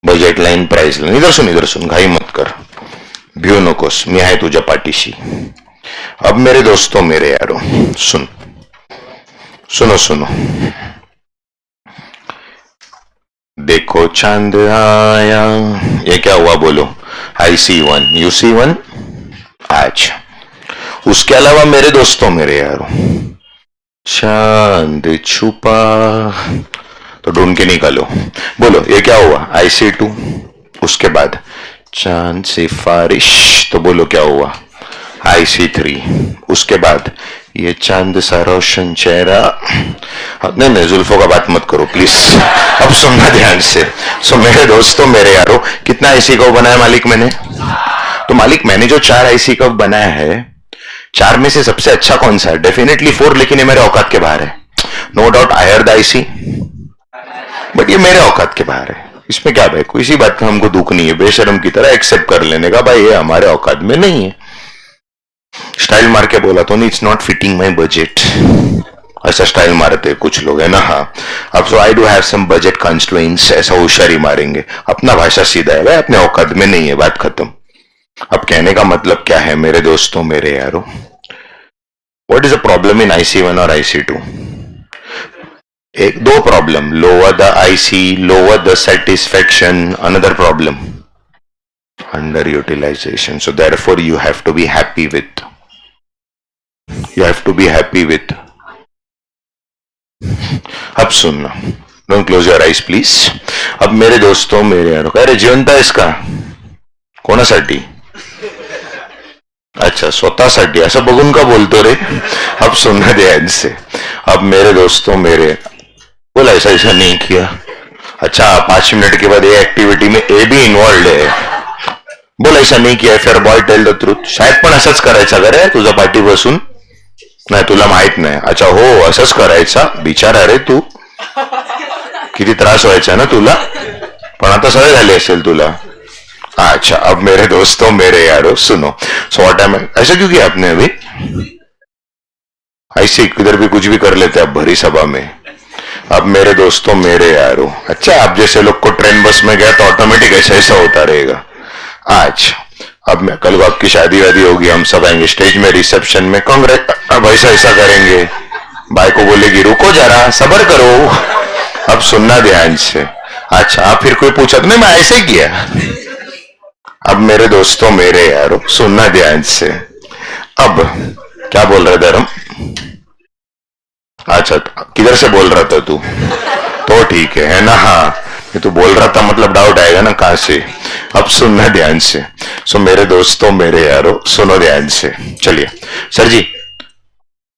Speaker 1: Budget line price line. इधर सुन, घाई मत कर, भिऊ नकोस, मी आहे तुझ्या पाठीशी। अब मेरे दोस्तों मेरे यारों, सुनो सुनो, देखो चांद आया, ये क्या हुआ बोलो? आई सी वन, यू सी वन। आज उसके अलावा मेरे दोस्तों मेरे यारों, चांद छुपा, तो ढूंढ के निकालो। बोलो ये क्या हुआ? IC2। उसके बाद चांद सिफारिश, तो बोलो क्या हुआ? IC3। उसके बाद ये चांद सा रोशन चेहरा, नहीं जुल्फों का बात मत करो प्लीज, अब सुनना ध्यान से। सो मेरे दोस्तों मेरे यारों, कितना IC कव बनाया मालिक मैंने? तो मालिक मैंने जो 4 IC कव बनाया है, 4 में से सबसे अच्छा कौन सा है? डेफिनेटली 4, लेकिन ये मेरे औकात के बाहर है। No doubt I hear the IC, but ये मेरे औकात के बाहर है। इसमें क्या भाई, कोई सी बात का हमको दुख नहीं है, बेशरम की तरह एक्सेप्ट कर लेने का, भाई ये हमारे औकात में नहीं है। स्टाइल मार के बोला तो नहीं, it's not fitting my budget, ऐसा स्टाइल मारते कुछ लोग है ना। हाँ, अब so I do have some budget constraints, ऐसा होशियारी मारेंगे। अपना भाषा सीधा है भाई, अपने औकात में नहीं है, बात खत्म। अब कहने का मतलब क्या है मेरे दोस्तों मेरे यारों? What is the problem in IC1 और IC2? एक दो problem, lower the IC, lower the satisfaction, another problem underutilization. So therefore you have to be happy with, you have to be happy with. अब सुनना, don't close your eyes please. अब मेरे दोस्तों मेरे यारों, अरे जिवंत आहे इसका कोणासाठी? अच्छा, स्वतःसाठी, असं बघून का बोलतो रे? अब सुनना ध्यान से। अब मेरे दोस्तों मेरे, बोला ऐसा नहीं किया। अच्छा, 5 मिनट के बाद ये एक्टिविटी में ए भी इन्वॉल्व है, बोला ऐसा नहीं किया, फिर बॉय टेल द ट्रूथ। शायद पण असंच करायचं का रे तुझा पाठी बसून? नाही, तुला माहित नाही। अच्छा हो, असंच करायचा बिचारा रे तू, किती त्रास व्हायचा ना तुला, पण आता सवय झाली असेल तुला. अच्छा, अब मेरे दोस्तों मेरे यारो सुनो. सो व्हाट एम ऐसा क्यों किया आपने अभी? ऐसे किधर भी कुछ भी कर लेते आप भरी सभा में. अब मेरे दोस्तों मेरे यारो. अच्छा, आप जैसे लोग को ट्रेन बस में गया तो ऑटोमेटिक ऐसा ऐसा होता रहेगा. आज अब मैं कल को आपकी शादी वादी होगी, हम सब आएंगे स्टेज में रिसेप्शन में, कांग्रेस, अब ऐसा ऐसा करेंगे. भाई को बोलेगी रुको जरा सबर करो, अब सुनना ध्यान से. अच्छा, आप फिर कोई पूछा तो नहीं मैं ऐसे ही किया. अब मेरे दोस्तों मेरे यारो सुनना ध्यान से. अब क्या बोल रहे धर्म? अच्छा, किधर से बोल रहा था तू? तो ठीक है ना. हाँ, ये तू बोल रहा था मतलब डाउट आएगा ना कहां से. अब सुनना ध्यान से. सो मेरे दोस्तों मेरे यारो सुनो ध्यान से. चलिए sir ji,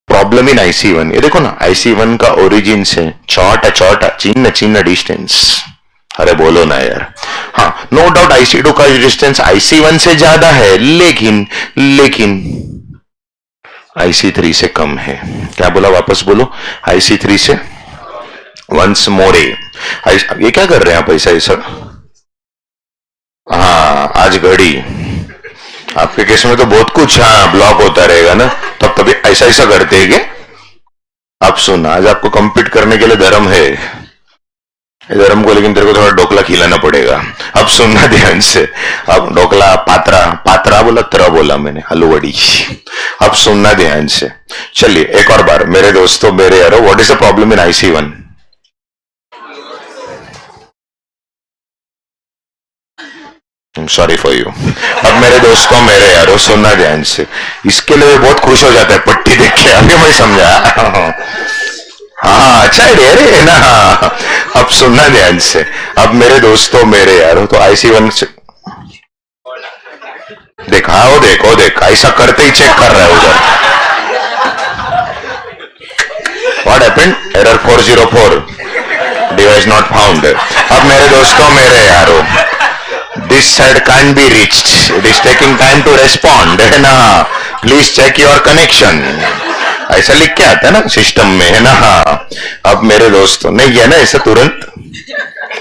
Speaker 1: problem in IC1. ये देखो ना, IC1 का ओरिजिन से छोटा छोटा चिन्ह चिन्ह डिस्टेंस. अरे बोलो ना यार. हाँ, नो डाउट IC2 का डिस्टेंस IC1 से ज्यादा है, लेकिन लेकिन IC3 से कम है. क्या बोला, वापस बोलो. IC3 से वंस मोर. ये क्या कर रहे हैं आप ऐसा ऐसा? हाँ, आज घड़ी आपके केस में तो बहुत कुछ हाँ ब्लॉक होता रहेगा ना, तो कभी ऐसा ऐसा करते हैं क्या? आप सुन, आज आपको कंपीट करने के लिए धर्म है, धर्म को, लेकिन तेरे को थोड़ा ढोकला खिलाना पड़ेगा. अब सुनना ध्यान से. अब ढोकला पात्रा पात्रा बोला, तरह बोला मैंने, आलू वड़ी. अब सुनना ध्यान से. चलिए एक और बार. मेरे दोस्तों मेरे यारो, what is the problem in IC1? Sorry for you. अब मेरे दोस्तों मेरे यारो सुनना ध्यान से. इसके लिए बहुत खुश हो जाता है पट्टी देख के, अभी मैं समझा. हाँ अच्छा है ना. अब सुनना ध्यान से. अब मेरे दोस्तों मेरे यारो, तो IC1 से देख. हाँ वो देखो, देख ऐसा करते ही चेक कर रहा है उधर. What happened? Error 404, device not found. अब मेरे दोस्तों मेरे यारो, this site can be reached, it is taking time to respond, है ना. Please check your connection. ऐसा लिख के आता है ना सिस्टम में, है ना. हाँ, अब मेरे दोस्तों नहीं गया ना ऐसा तुरंत.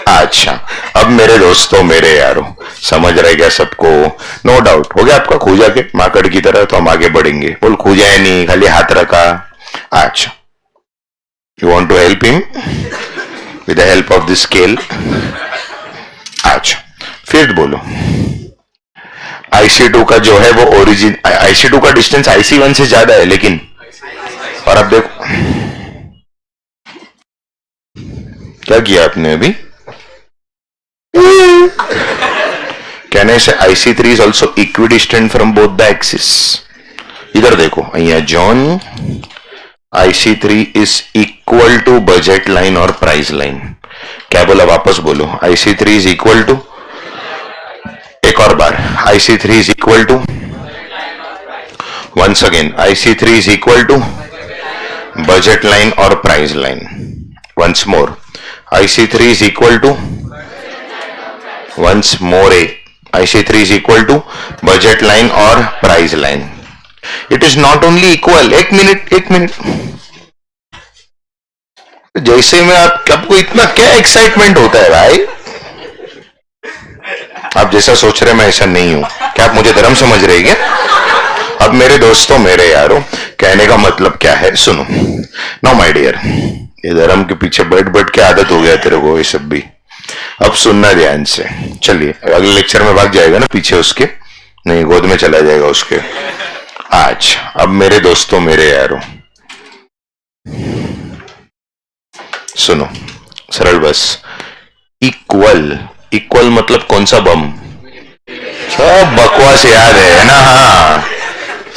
Speaker 1: अच्छा, अब मेरे दोस्तों मेरे यारो समझ रहे क्या सबको? नो डाउट हो गया आपका खूजा के माकड़ की तरह. तो हम आगे बढ़ेंगे. बोल खूजा है नहीं, खाली हाथ रखा. अच्छा, you want to help him with the help of the scale. अच्छा, फिर बोलो. IC2 का जो है वो ओरिजिन, IC2 का डिस्टेंस IC1 से ज्यादा है, लेकिन और अब देखो क्या किया आपने अभी. कहने से IC3 is also equidistant from both the axis. इधर देखो, अहिया जॉन, IC3 is equal to budget line और प्राइस लाइन. क्या बोला, वापस बोलो. IC3 इज इक्वल टू, एक और बार, IC3 is equal to, once again IC3 is equal to budget line और price line. Once more, IC3 is equal to, once more IC3 is equal to budget line और price line. It is not only equal. एक मिनट एक मिनट, जैसे में आपको इतना क्या एक्साइटमेंट होता है भाई? आप जैसा सोच रहे मैं ऐसा नहीं हूं. क्या आप मुझे धर्म समझ रहे क्या? अब मेरे दोस्तों मेरे यारो, कहने का मतलब क्या है सुनो. नो माय डियर, ये धर्म के पीछे बैठ बैठ के आदत हो गया तेरे को ये सब भी. अब सुनना ध्यान से. चलिए अगले लेक्चर में भाग जाएगा ना पीछे उसके, नहीं गोद में चला जाएगा उसके. आज अब मेरे दोस्तों मेरे यारो सुनो, सरल बस. इक्वल, इक्वल मतलब कौन सा बम? सब बकवास याद है ना. हाँ,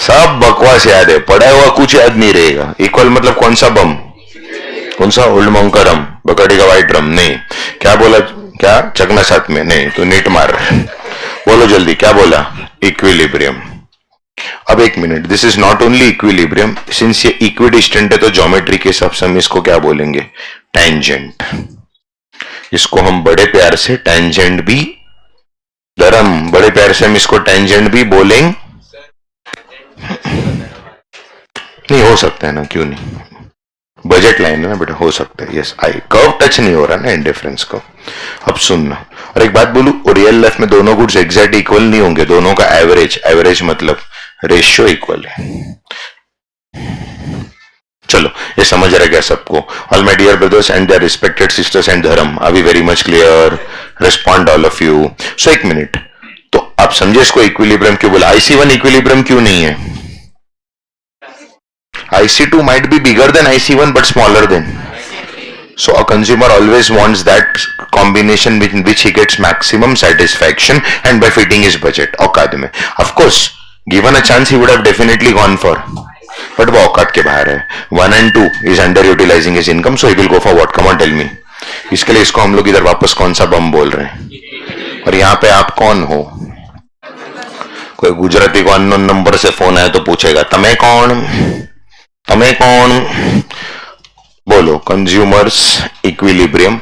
Speaker 1: सब बकवास याद है, पढ़ा हुआ कुछ याद नहीं रहेगा. इक्वल मतलब कौन सा बम? कौन सा? ओल्ड मंकरम, बकड़ी का वाइट ड्रम. नहीं. क्या बोला? क्या चकना साथ में? नहीं, तो नीट मार. बोलो जल्दी, क्या बोला? इक्विलिब्रियम. अब एक minute, this is not only equilibrium, since ये इक्विडिस्टेंट है तो ज्योमेट्री के हिसाब से हम इसको क्या बोलेंगे? टेंजेंट. इसको हम बड़े प्यार से टेंजेंट भी, धर्म बड़े प्यार से हम इसको टेंजेंट भी बोलेंगे. नहीं हो सकता है ना, क्यों नहीं बजट लाइन है ना बेटा, हो सकता है। यस, आई कर्व टच नहीं हो रहा ना इंडिफरेंस को। अब सुनना, और एक बात बोलूं, रियल लाइफ में दोनों गुड्स एग्जैक्ट इक्वल नहीं होंगे, दोनों का एवरेज, एवरेज मतलब रेशियो इक्वल है। चलो ये समझ रहा है क्या सबको? All my dear brothers and their respected sisters and धर्म, are we very much clear? Respond all of you. So एक मिनट, तो आप समझे इसको इक्विलिब्रियम क्यों बोला? IC1 इक्विलिब्रियम क्यों नहीं है? IC2 might be bigger than IC1 but smaller than. So a consumer always wants that combination with which he gets maximum satisfaction and by fitting his budget. औकात में, of course, given a chance he would have definitely gone for, but वो औकात के बाहर है। 1 and 2 is underutilizing his income, so he will go for what? Come on, tell me. इसके लिए इसको हम लोग इधर वापस कौन सा बम बोल रहे हैं? और यहाँ पे आप कौन हो? कोई गुजराती को अननोन नंबर से फोन आया तो पूछेगा तमे कौन, तमे कौन? बोलो, consumers equilibrium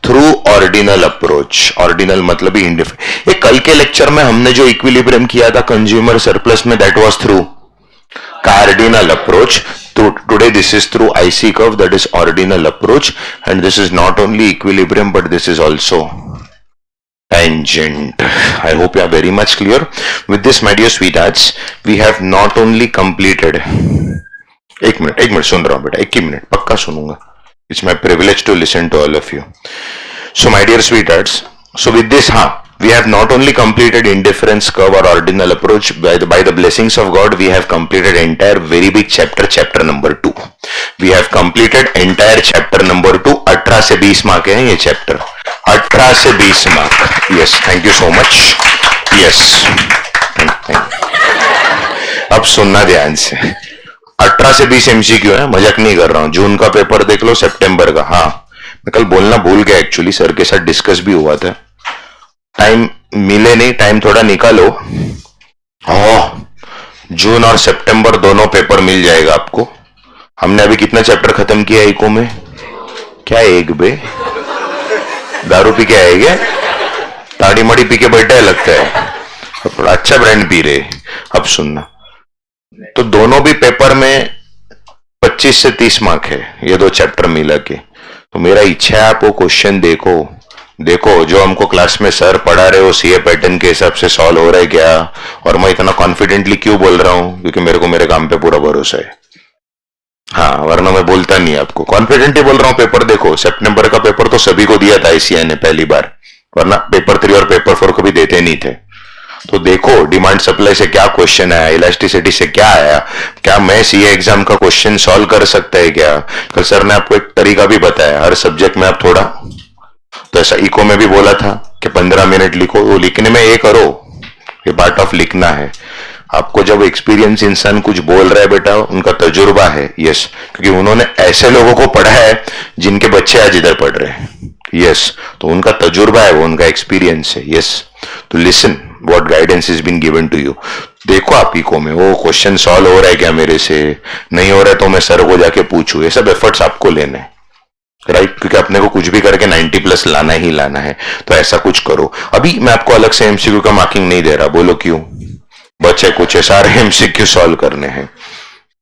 Speaker 1: through ordinal approach. Ordinal मतलब ही इंडिफरेंट। ये कल के लेक्चर में हमने जो इक्विलिब्रियम किया था कंज्यूमर सरप्लस में, that was through cardinal approach. Today this is through IC curve, that is ordinal approach, and this is not only equilibrium but this is also tangent. I hope you are very much clear. With this, my dear sweethearts, we have not only completed. एक मिनट सुन रहा हूं बेटा, एक ही मिनट पक्का सुनूंगा। It's my privilege to listen to all of you. So my dear sweethearts, so with this, we have not only completed indifference curve or ordinal approach, by the blessings of God, we have completed entire very big chapter, chapter number 2. We have completed entire chapter number 2. 18 से 20 मार्क है ये चैप्टर, 18 से 20 mark. Yes, thank you so much. Yes, thank you. अब सुनना ध्यान से, 18 से 20 MCQ है, मजाक नहीं कर रहा हूं। जून का पेपर देख लो, सितंबर का। हाँ, मैं कल बोलना भूल गया, एक्चुअली सर के साथ डिस्कस भी हुआ था, टाइम मिले नहीं, टाइम थोड़ा निकालो। जून और सितंबर दोनों पेपर मिल जाएगा आपको। हमने अभी कितना चैप्टर खत्म किया इको में? क्या एक बे दारू पी के आएगे, ताड़ी मड़ी पी के बैठा है लगता है, थोड़ा अच्छा ब्रांड पी रहे। अब सुनना, तो दोनों भी पेपर में 25 से 30 मार्क है, ये दो चैप्टर मिला के। तो मेरा इच्छा है आप वो क्वेश्चन देखो जो हमको क्लास में सर पढ़ा रहे हो, सीए पैटर्न के हिसाब से सॉल्व हो रहा है क्या? और मैं इतना कॉन्फिडेंटली क्यों बोल रहा हूं? क्योंकि मेरे को मेरे काम पे पूरा भरोसा है। हाँ, वरना मैं बोलता नहीं आपको, कॉन्फिडेंटली बोल रहा हूँ। पेपर देखो, सितंबर का पेपर तो सभी को दिया था ICI ने पहली बार, वरना पेपर 3 और पेपर 4 कभी देते नहीं थे। तो देखो डिमांड सप्लाई से क्या क्वेश्चन आया, इलास्टिसिटी से क्या आया, क्या मैं सीए एग्जाम का क्वेश्चन सॉल्व कर सकता है क्या? कल सर ने आपको एक तरीका भी बताया, हर सब्जेक्ट में आप थोड़ा, तो ऐसा इको में भी बोला था कि 15 मिनट लिखो, वो लिखने में ये करो, ये पार्ट ऑफ लिखना है। आपको जब एक्सपीरियंस इंसान कुछ बोल रहा है बेटा, उनका तजुर्बा है। यस, क्योंकि उन्होंने ऐसे लोगों को पढ़ा है जिनके बच्चे आज इधर पढ़ रहे हैं। यस, तो उनका तजुर्बा है, वो उनका एक्सपीरियंस है। यस, तो listen what guidance is been given to you. देखो आप इको में वो क्वेश्चन सॉल्व हो रहा है क्या मेरे से, नहीं हो रहा है तो मैं सर को जाके पूछूं। ये सब एफर्ट्स आपको लेने हैं, राइट? क्योंकि अपने को कुछ भी करके 90+ लाना ही लाना है, तो ऐसा कुछ करो। अभी मैं आपको अलग से एमसीक्यू का मार्किंग नहीं दे रहा, बोलो क्यों? बच्चे कुछ सारे एमसीक्यू सॉल्व करने हैं।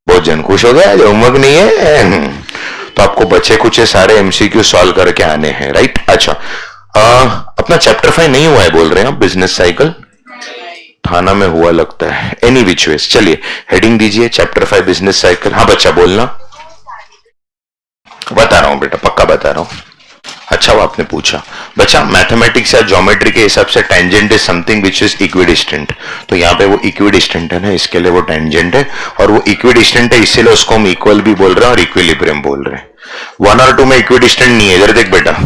Speaker 1: बहुत जन खुश हो गया, होमवर्क नहीं है, तो आपको बच्चे कुछ सारे एमसीक्यू सॉल्व करके आने हैं, राइट? अच्छा, अपना चैप्टर 5 नहीं हुआ है बोल रहे हैं आप, बिजनेस साइकिल थाना में हुआ लगता है। एनी विच वेज, चलिए हेडिंग दीजिए, चैप्टर 5 बिजनेस साइकिल। हाँ बच्चा बोलना, बता रहा हूं बेटा, पक्का बता रहा हूं। अच्छा, वो आपने पूछा बच्चा, मैथमेटिक्स या ज्योमेट्री के हिसाब से tangent is something which is equidistant. तो यहाँ पे वो इक्विडिस्टेंट है ना, इसके लिए वो टेंजेंट है, और वो इक्विडिस्टेंट है, इसीलिए उसको हम इक्वल भी बोल रहे हैं और इक्विलिब्रियम बोल रहे हैं। 1 और 2 में इक्विडिस्टेंट नहीं है। इधर देख बेटा,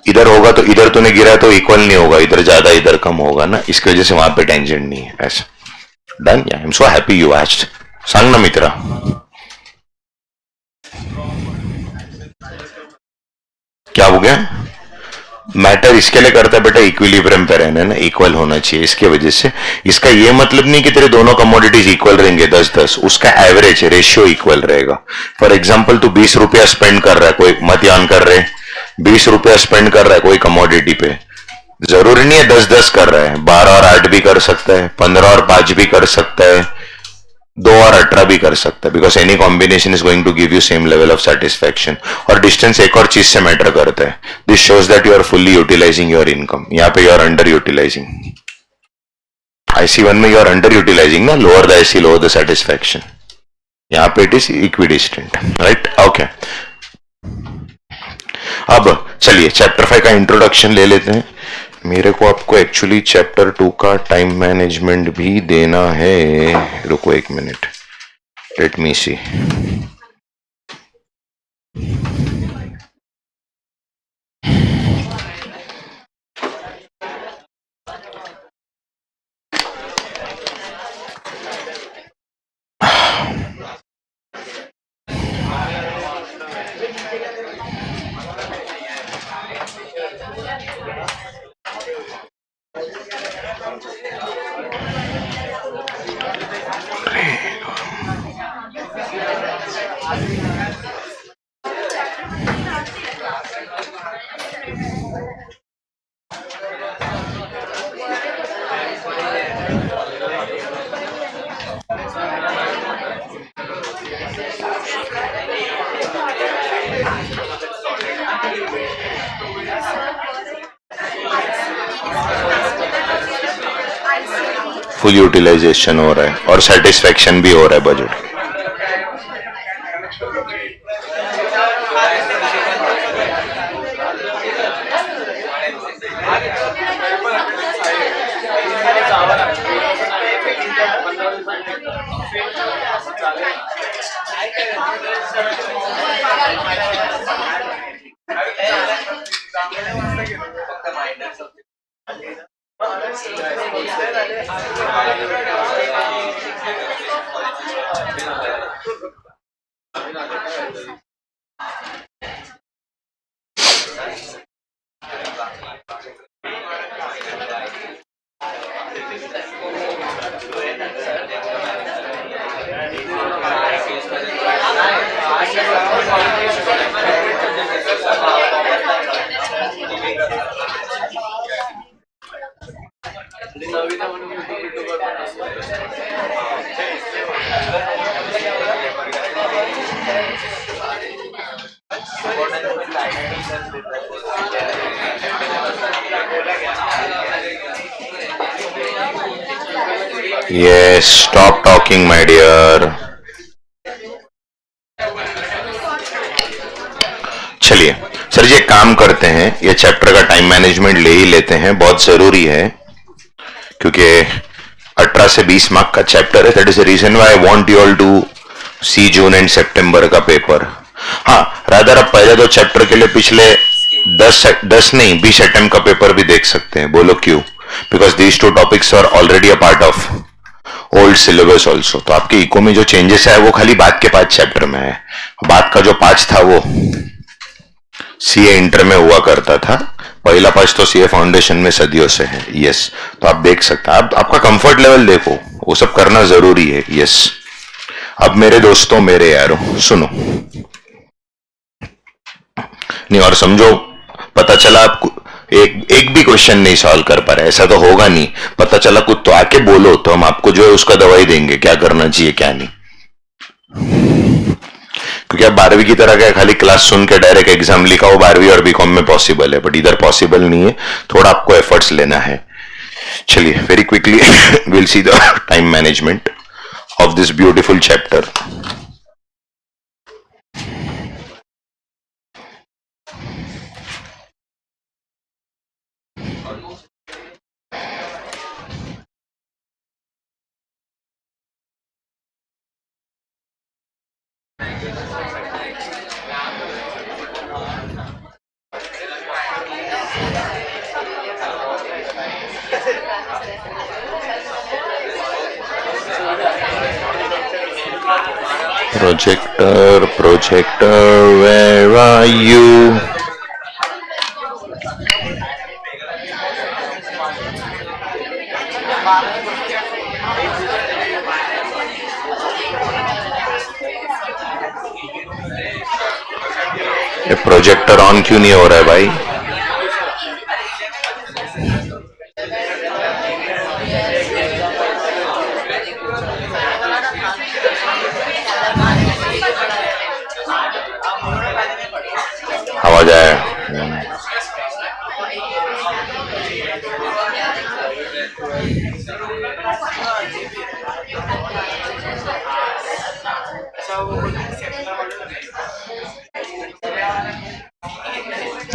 Speaker 1: इधर होगा तो इधर तूने गिरा तो इक्वल नहीं होगा, इधर ज्यादा इधर कम होगा ना, इसकी वजह से वहां पे टेंजेंट नहीं है। ऐसा done? I am so happy you asked. सांग ना मित्रा, क्या हो गया? मैटर इसके लिए करता है बेटा, इक्विलिब्रियम पे रहना है ना, इक्वल होना चाहिए, इसके वजह से। इसका ये मतलब नहीं कि तेरे दोनों कमोडिटीज इक्वल रहेंगे 10-10, उसका एवरेज रेशियो इक्वल रहेगा। फॉर एग्जांपल तू 20 रुपया स्पेंड कर रहा है, कोई मत यान कर रहे, 20 रुपया स्पेंड कर रहा है कोई कमोडिटी पे, जरूरी नहीं है 10-10 कर रहा है, 12 और 8 भी कर सकता है, 15 और 5 भी कर सकता है, 2 और 18 भी कर सकता है, because any combination is going to give you same level of satisfaction. और डिस्टेंस एक और चीज से मैटर करता है. This shows that you are fully utilizing your income. यहाँ पे you are underutilizing. IC1 में यू आर अंडर यूटिलाइजिंग ना, lower the IC lower the satisfaction. यहाँ पे it is equidistant, right. Okay, अब चलिए चैप्टर 5 का इंट्रोडक्शन ले लेते हैं. मेरे को आपको एक्चुअली चैप्टर 2 का टाइम मैनेजमेंट भी देना है. रुको एक मिनट, लेट मी सी. फुल यूटिलाइजेशन हो रहा है और सेटिस्फैक्शन भी हो रहा है budget. Yes, stop talking, my dear. चलिए सर जी, एक काम करते हैं, ये चैप्टर का टाइम मैनेजमेंट ले ही लेते हैं, बहुत जरूरी है, क्योंकि 18 से 20 मार्क का चैप्टर है. That is the reason why I want you all to see June and सितंबर का पेपर. हाँ, रादर अब पहले दो चैप्टर के लिए पिछले 10 नहीं 20 अटेम्प्ट का पेपर भी देख सकते हैं. बोलो क्यों? Because these two topics are already a part of old syllabus also. तो आपके इको में जो चेंजेस है वो खाली बाद के 5 चैप्टर में है. बाद का जो 5 था वो सीए इंटर में हुआ करता था. पहला 5 तो सीए फाउंडेशन में सदियों से है. यस, तो आप देख सकते हैं. आप आपका कंफर्ट लेवल देखो, वो सब करना जरूरी है. यस, अब मेरे दोस्तों, मेरे यारों, सुनो नहीं और समझो. पता चला आपको एक भी क्वेश्चन नहीं सॉल्व कर पा रहे, ऐसा तो होगा नहीं. पता चला कुछ तो आके बोलो, तो हम आपको जो है उसका दवाई देंगे, क्या करना चाहिए क्या नहीं. क्योंकि अब 12वीं की तरह क्या खाली क्लास सुन के डायरेक्ट एग्जाम लिखा हो 12वीं और बीकॉम में पॉसिबल है, बट इधर पॉसिबल नहीं है. थोड़ा आपको एफर्ट्स लेना है. चलिए very quickly will see the time management of this beautiful chapter. Projector, where are you? ये प्रोजेक्टर ऑन क्यों नहीं हो रहा है भाई?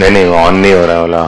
Speaker 1: नहीं नहीं ऑन नहीं हो रहा वाला।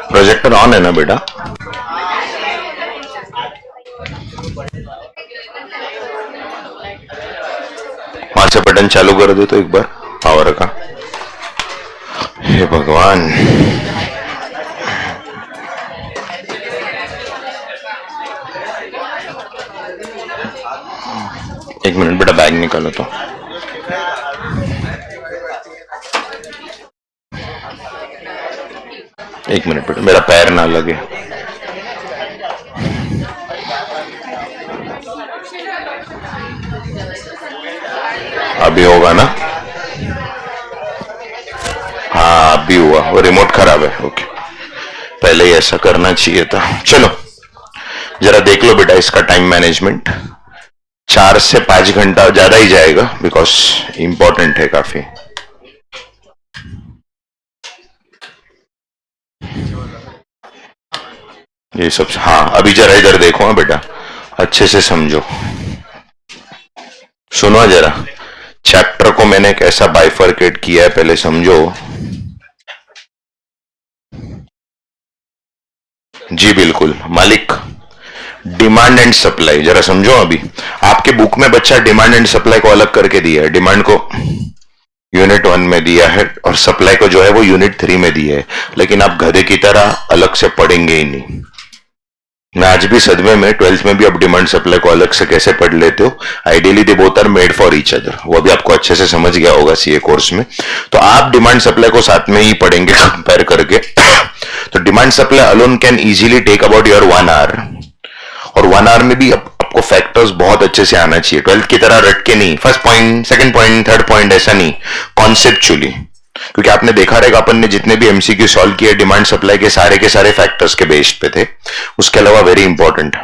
Speaker 1: प्रोजेक्टर ऑन है ना बेटा? वहां से बटन चालू कर दो तो एक बार पावर का। हे भगवान, एक मिनट बेटा, बैग निकालो तो। एक मिनट बेटा, मेरा पैर ना लगे। अभी होगा ना? हाँ अभी हुआ, वो रिमोट खराब है। ओके, पहले ही ऐसा करना चाहिए था। चलो जरा देख लो बेटा इसका टाइम मैनेजमेंट। 4 से 5 घंटा ज्यादा ही जाएगा, बिकॉज इंपॉर्टेंट है काफी। ये सब हाँ, अभी जरा इधर देखो। हाँ बेटा, अच्छे से समझो, सुनो जरा। चैप्टर को मैंने कैसा बाइफरकेट किया है पहले समझो। जी बिल्कुल मालिक। डिमांड एंड सप्लाई जरा समझो। अभी आपके बुक में बच्चा डिमांड एंड सप्लाई को अलग करके दिया है। डिमांड को यूनिट 1 में दिया है और सप्लाई को जो है वो यूनिट 3 में दिया है, लेकिन आप गधे की तरह अलग से पढ़ेंगे ही नहीं। मैं आज भी सदमे में, 12th में भी आप डिमांड सप्लाई को अलग से कैसे पढ़ लेते हो। Ideally they both are made for each other, वो भी आपको अच्छे से समझ गया होगा सीए कोर्स में। तो आप डिमांड सप्लाई को साथ में ही पढ़ेंगे कंपेयर करके। तो demand supply alone can easily take about your 1 hour, और 1 आवर में भी आपको फैक्टर्स बहुत अच्छे से आना चाहिए। 12th की तरह रट के नहीं, first point, second point, third point, ऐसा नहीं, कॉन्सेप्चुअली। क्योंकि आपने देखा रहेगा अपन ने जितने भी एमसीक्यू सॉल्व किए डिमांड सप्लाई के सारे फैक्टर्स के बेस्ड पे थे। उसके अलावा वेरी इंपॉर्टेंट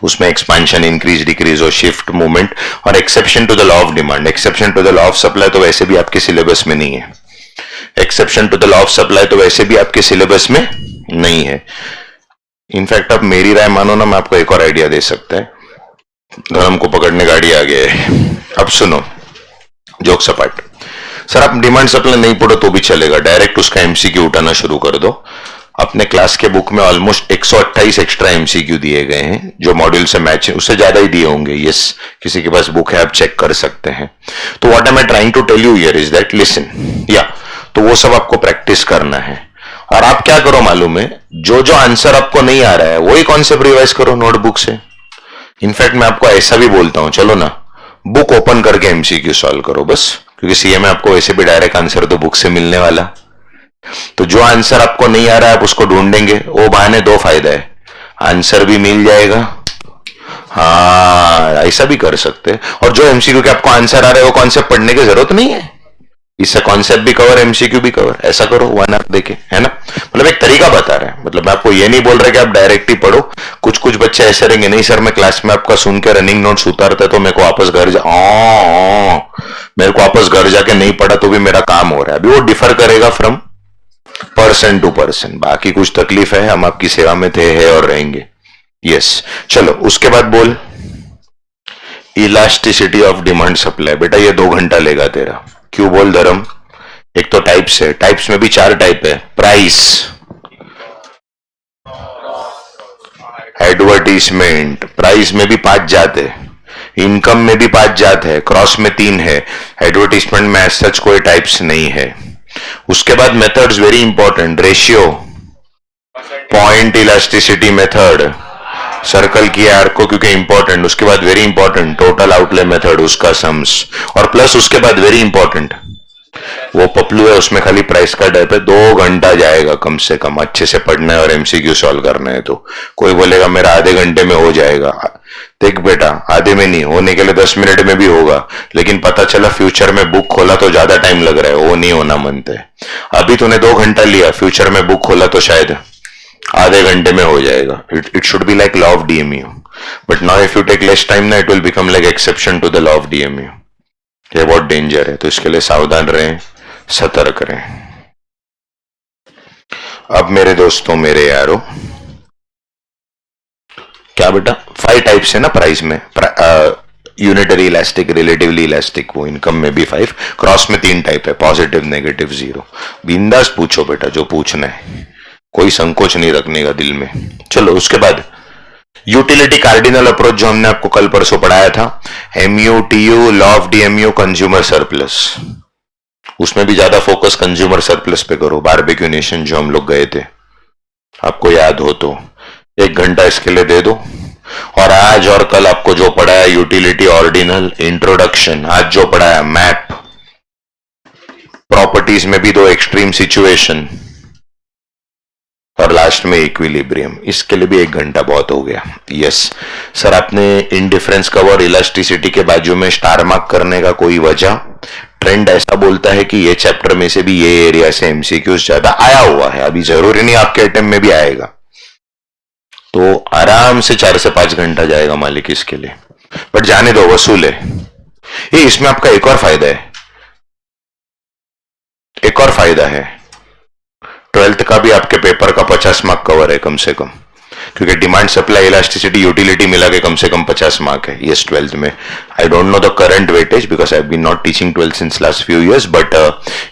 Speaker 1: उसमें एक्सपेंशन, इंक्रीज, डिक्रीज और शिफ्ट, मूवमेंट और exception to the law of demand. Exception to the law of supply तो वैसे भी आपके सिलेबस में नहीं है। Exception to the law of supply तो वैसे भी आपके सिलेबस में नहीं है। इनफैक्ट आप मेरी राय मानो ना, मैं आपको एक और आइडिया दे सकता है। धर्म को पकड़ने गाड़ी आ गया है। अब सुनो, जोक सपाट। सर आप डिमांड सप्लाई नहीं पढ़ो तो भी चलेगा, डायरेक्ट उसका एमसीक्यू उठाना शुरू कर दो। अपने क्लास के बुक में ऑलमोस्ट 128 एक्स्ट्रा एमसीक्यू दिए गए हैं, जो मॉड्यूल से मैच है, उससे ज्यादा ही दिए होंगे। यस, किसी के पास बुक है आप चेक कर सकते हैं। तो what am I trying to tell you here is that listen, या तो वो सब आपको प्रैक्टिस करना है। और आप क्या करो मालूम है, जो जो आंसर आपको नहीं आ रहा है वही कॉन्सेप्ट रिवाइज करो नोटबुक से। इनफैक्ट मैं आपको ऐसा भी बोलता हूं, चलो ना बुक ओपन करके एमसीक्यू सॉल्व करो बस, क्योंकि सीए में आपको वैसे भी डायरेक्ट आंसर तो बुक से मिलने वाला। तो जो आंसर आपको नहीं आ रहा है आप उसको ढूंढेंगे। वो बहाने 2 फायदा है, आंसर भी मिल जाएगा, हाँ ऐसा भी कर सकते हैं। और जो एमसीक्यू के आपको आंसर आ रहा है वो कॉन्सेप्ट पढ़ने की जरूरत नहीं है, इससे कॉन्सेप्ट भी कवर, एमसीक्यू भी कवर। ऐसा करो 1 आवर देखे, है ना। मतलब एक तरीका बता रहा है, मतलब मैं आपको ये नहीं बोल रहा कि आप डायरेक्ट ही पढ़ो। कुछ कुछ बच्चे ऐसे रहेंगे, नहीं सर मैं क्लास में आपका सुन के रनिंग नोट्स उतारता तो मेरे को वापस घर मेरे को वापस घर जाके नहीं पढ़ा तो भी मेरा काम हो रहा है। अभी वो डिफर करेगा फ्रॉम पर्सन टू पर्सन। बाकी कुछ तकलीफ है, हम आपकी सेवा में थे, है और रहेंगे। यस, चलो उसके बाद बोल इलास्टिसिटी ऑफ डिमांड सप्लाई। बेटा ये 2 घंटा लेगा तेरा। क्यों बोल धर्म? एक तो टाइप्स है, टाइप्स में भी 4 टाइप है। प्राइस, एडवर्टीजमेंट, प्राइस में भी 5 जात है, इनकम में भी 5 जात है, क्रॉस में 3 है, एडवर्टीजमेंट में एज सच कोई टाइप्स नहीं है। उसके बाद methods very important, ratio, point elasticity method, circle किया आर्क को क्योंकि इंपॉर्टेंट। उसके बाद very important total outlay method, उसका सम्स, और प्लस उसके बाद वेरी इंपॉर्टेंट वो पपलू है, उसमें खाली प्राइस का डर पे 2 घंटा जाएगा कम से कम, अच्छे से पढ़ना है और एमसीक्यू सॉल्व करना है तो। कोई बोलेगा मेरा आधे घंटे में हो जाएगा, देख बेटा आधे में नहीं, होने के लिए 10 मिनट में भी होगा, लेकिन पता चला फ्यूचर में बुक खोला तो ज्यादा टाइम लग रहा है, वो नहीं होना मनता है। अभी तूने 2 घंटा लिया, फ्यूचर में बुक खोला तो शायद आधे घंटे में हो जाएगा। It should be like law of DMU, but now if you take less time ना, it will become like exception to the law of DMU. ये बहुत डेंजर है, तो इसके लिए सावधान रहें, सतर्क रहें। अब मेरे दोस्तों मेरे यारों, क्या बेटा 5 टाइप्स है ना प्राइस में, यूनिटरी इलास्टिक, रिलेटिवली इलास्टिक, वो इनकम में भी 5, क्रॉस में 3 टाइप है, पॉजिटिव, नेगेटिव, जीरो। बिंदास पूछो बेटा जो पूछना है, कोई संकोच नहीं रखने का दिल में। चलो उसके बाद यूटिलिटी कार्डिनल अप्रोच जो हमने आपको कल परसों पढ़ाया था, MU TU, law of DMU, consumer surplus, उसमें भी ज्यादा फोकस कंज्यूमर सरप्लस पे करो। बारबेक्यू नेशन जो हम लोग गए थे, आपको याद हो तो 1 घंटा इसके लिए दे दो। और आज और कल आपको जो पढ़ाया यूटिलिटी ऑर्डिनल, इंट्रोडक्शन, आज जो पढ़ाया मैप, प्रॉपर्टीज में भी 2 एक्सट्रीम सिचुएशन, और लास्ट में इक्विलिब्रियम, इसके लिए भी 1 घंटा बहुत हो गया। यस सर, आपने इंडिफरेंस कवर, इलास्टिसिटी के बाजू में स्टार मार्क करने का कोई वजह? ट्रेंड ऐसा बोलता है कि ये चैप्टर में से भी ये एरिया से एमसीक्यूज ज्यादा आया हुआ है, अभी जरूरी नहीं आपके अटेम्प्ट में भी आएगा, तो आराम से 4 से 5 घंटा जाएगा मालिक इसके लिए, बट जाने दो, वसूल है ये। इसमें आपका एक और फायदा है, एक और फायदा है, 12th का भी आपके पेपर का 50 मार्क कवर है कम से कम, क्योंकि डिमांड, सप्लाई, इलास्टिसिटी, यूटिलिटी मिला के कम से कम 50 मार्क है यस 12th में। I don't know the current weightage because I have been not teaching 12th since last few years, but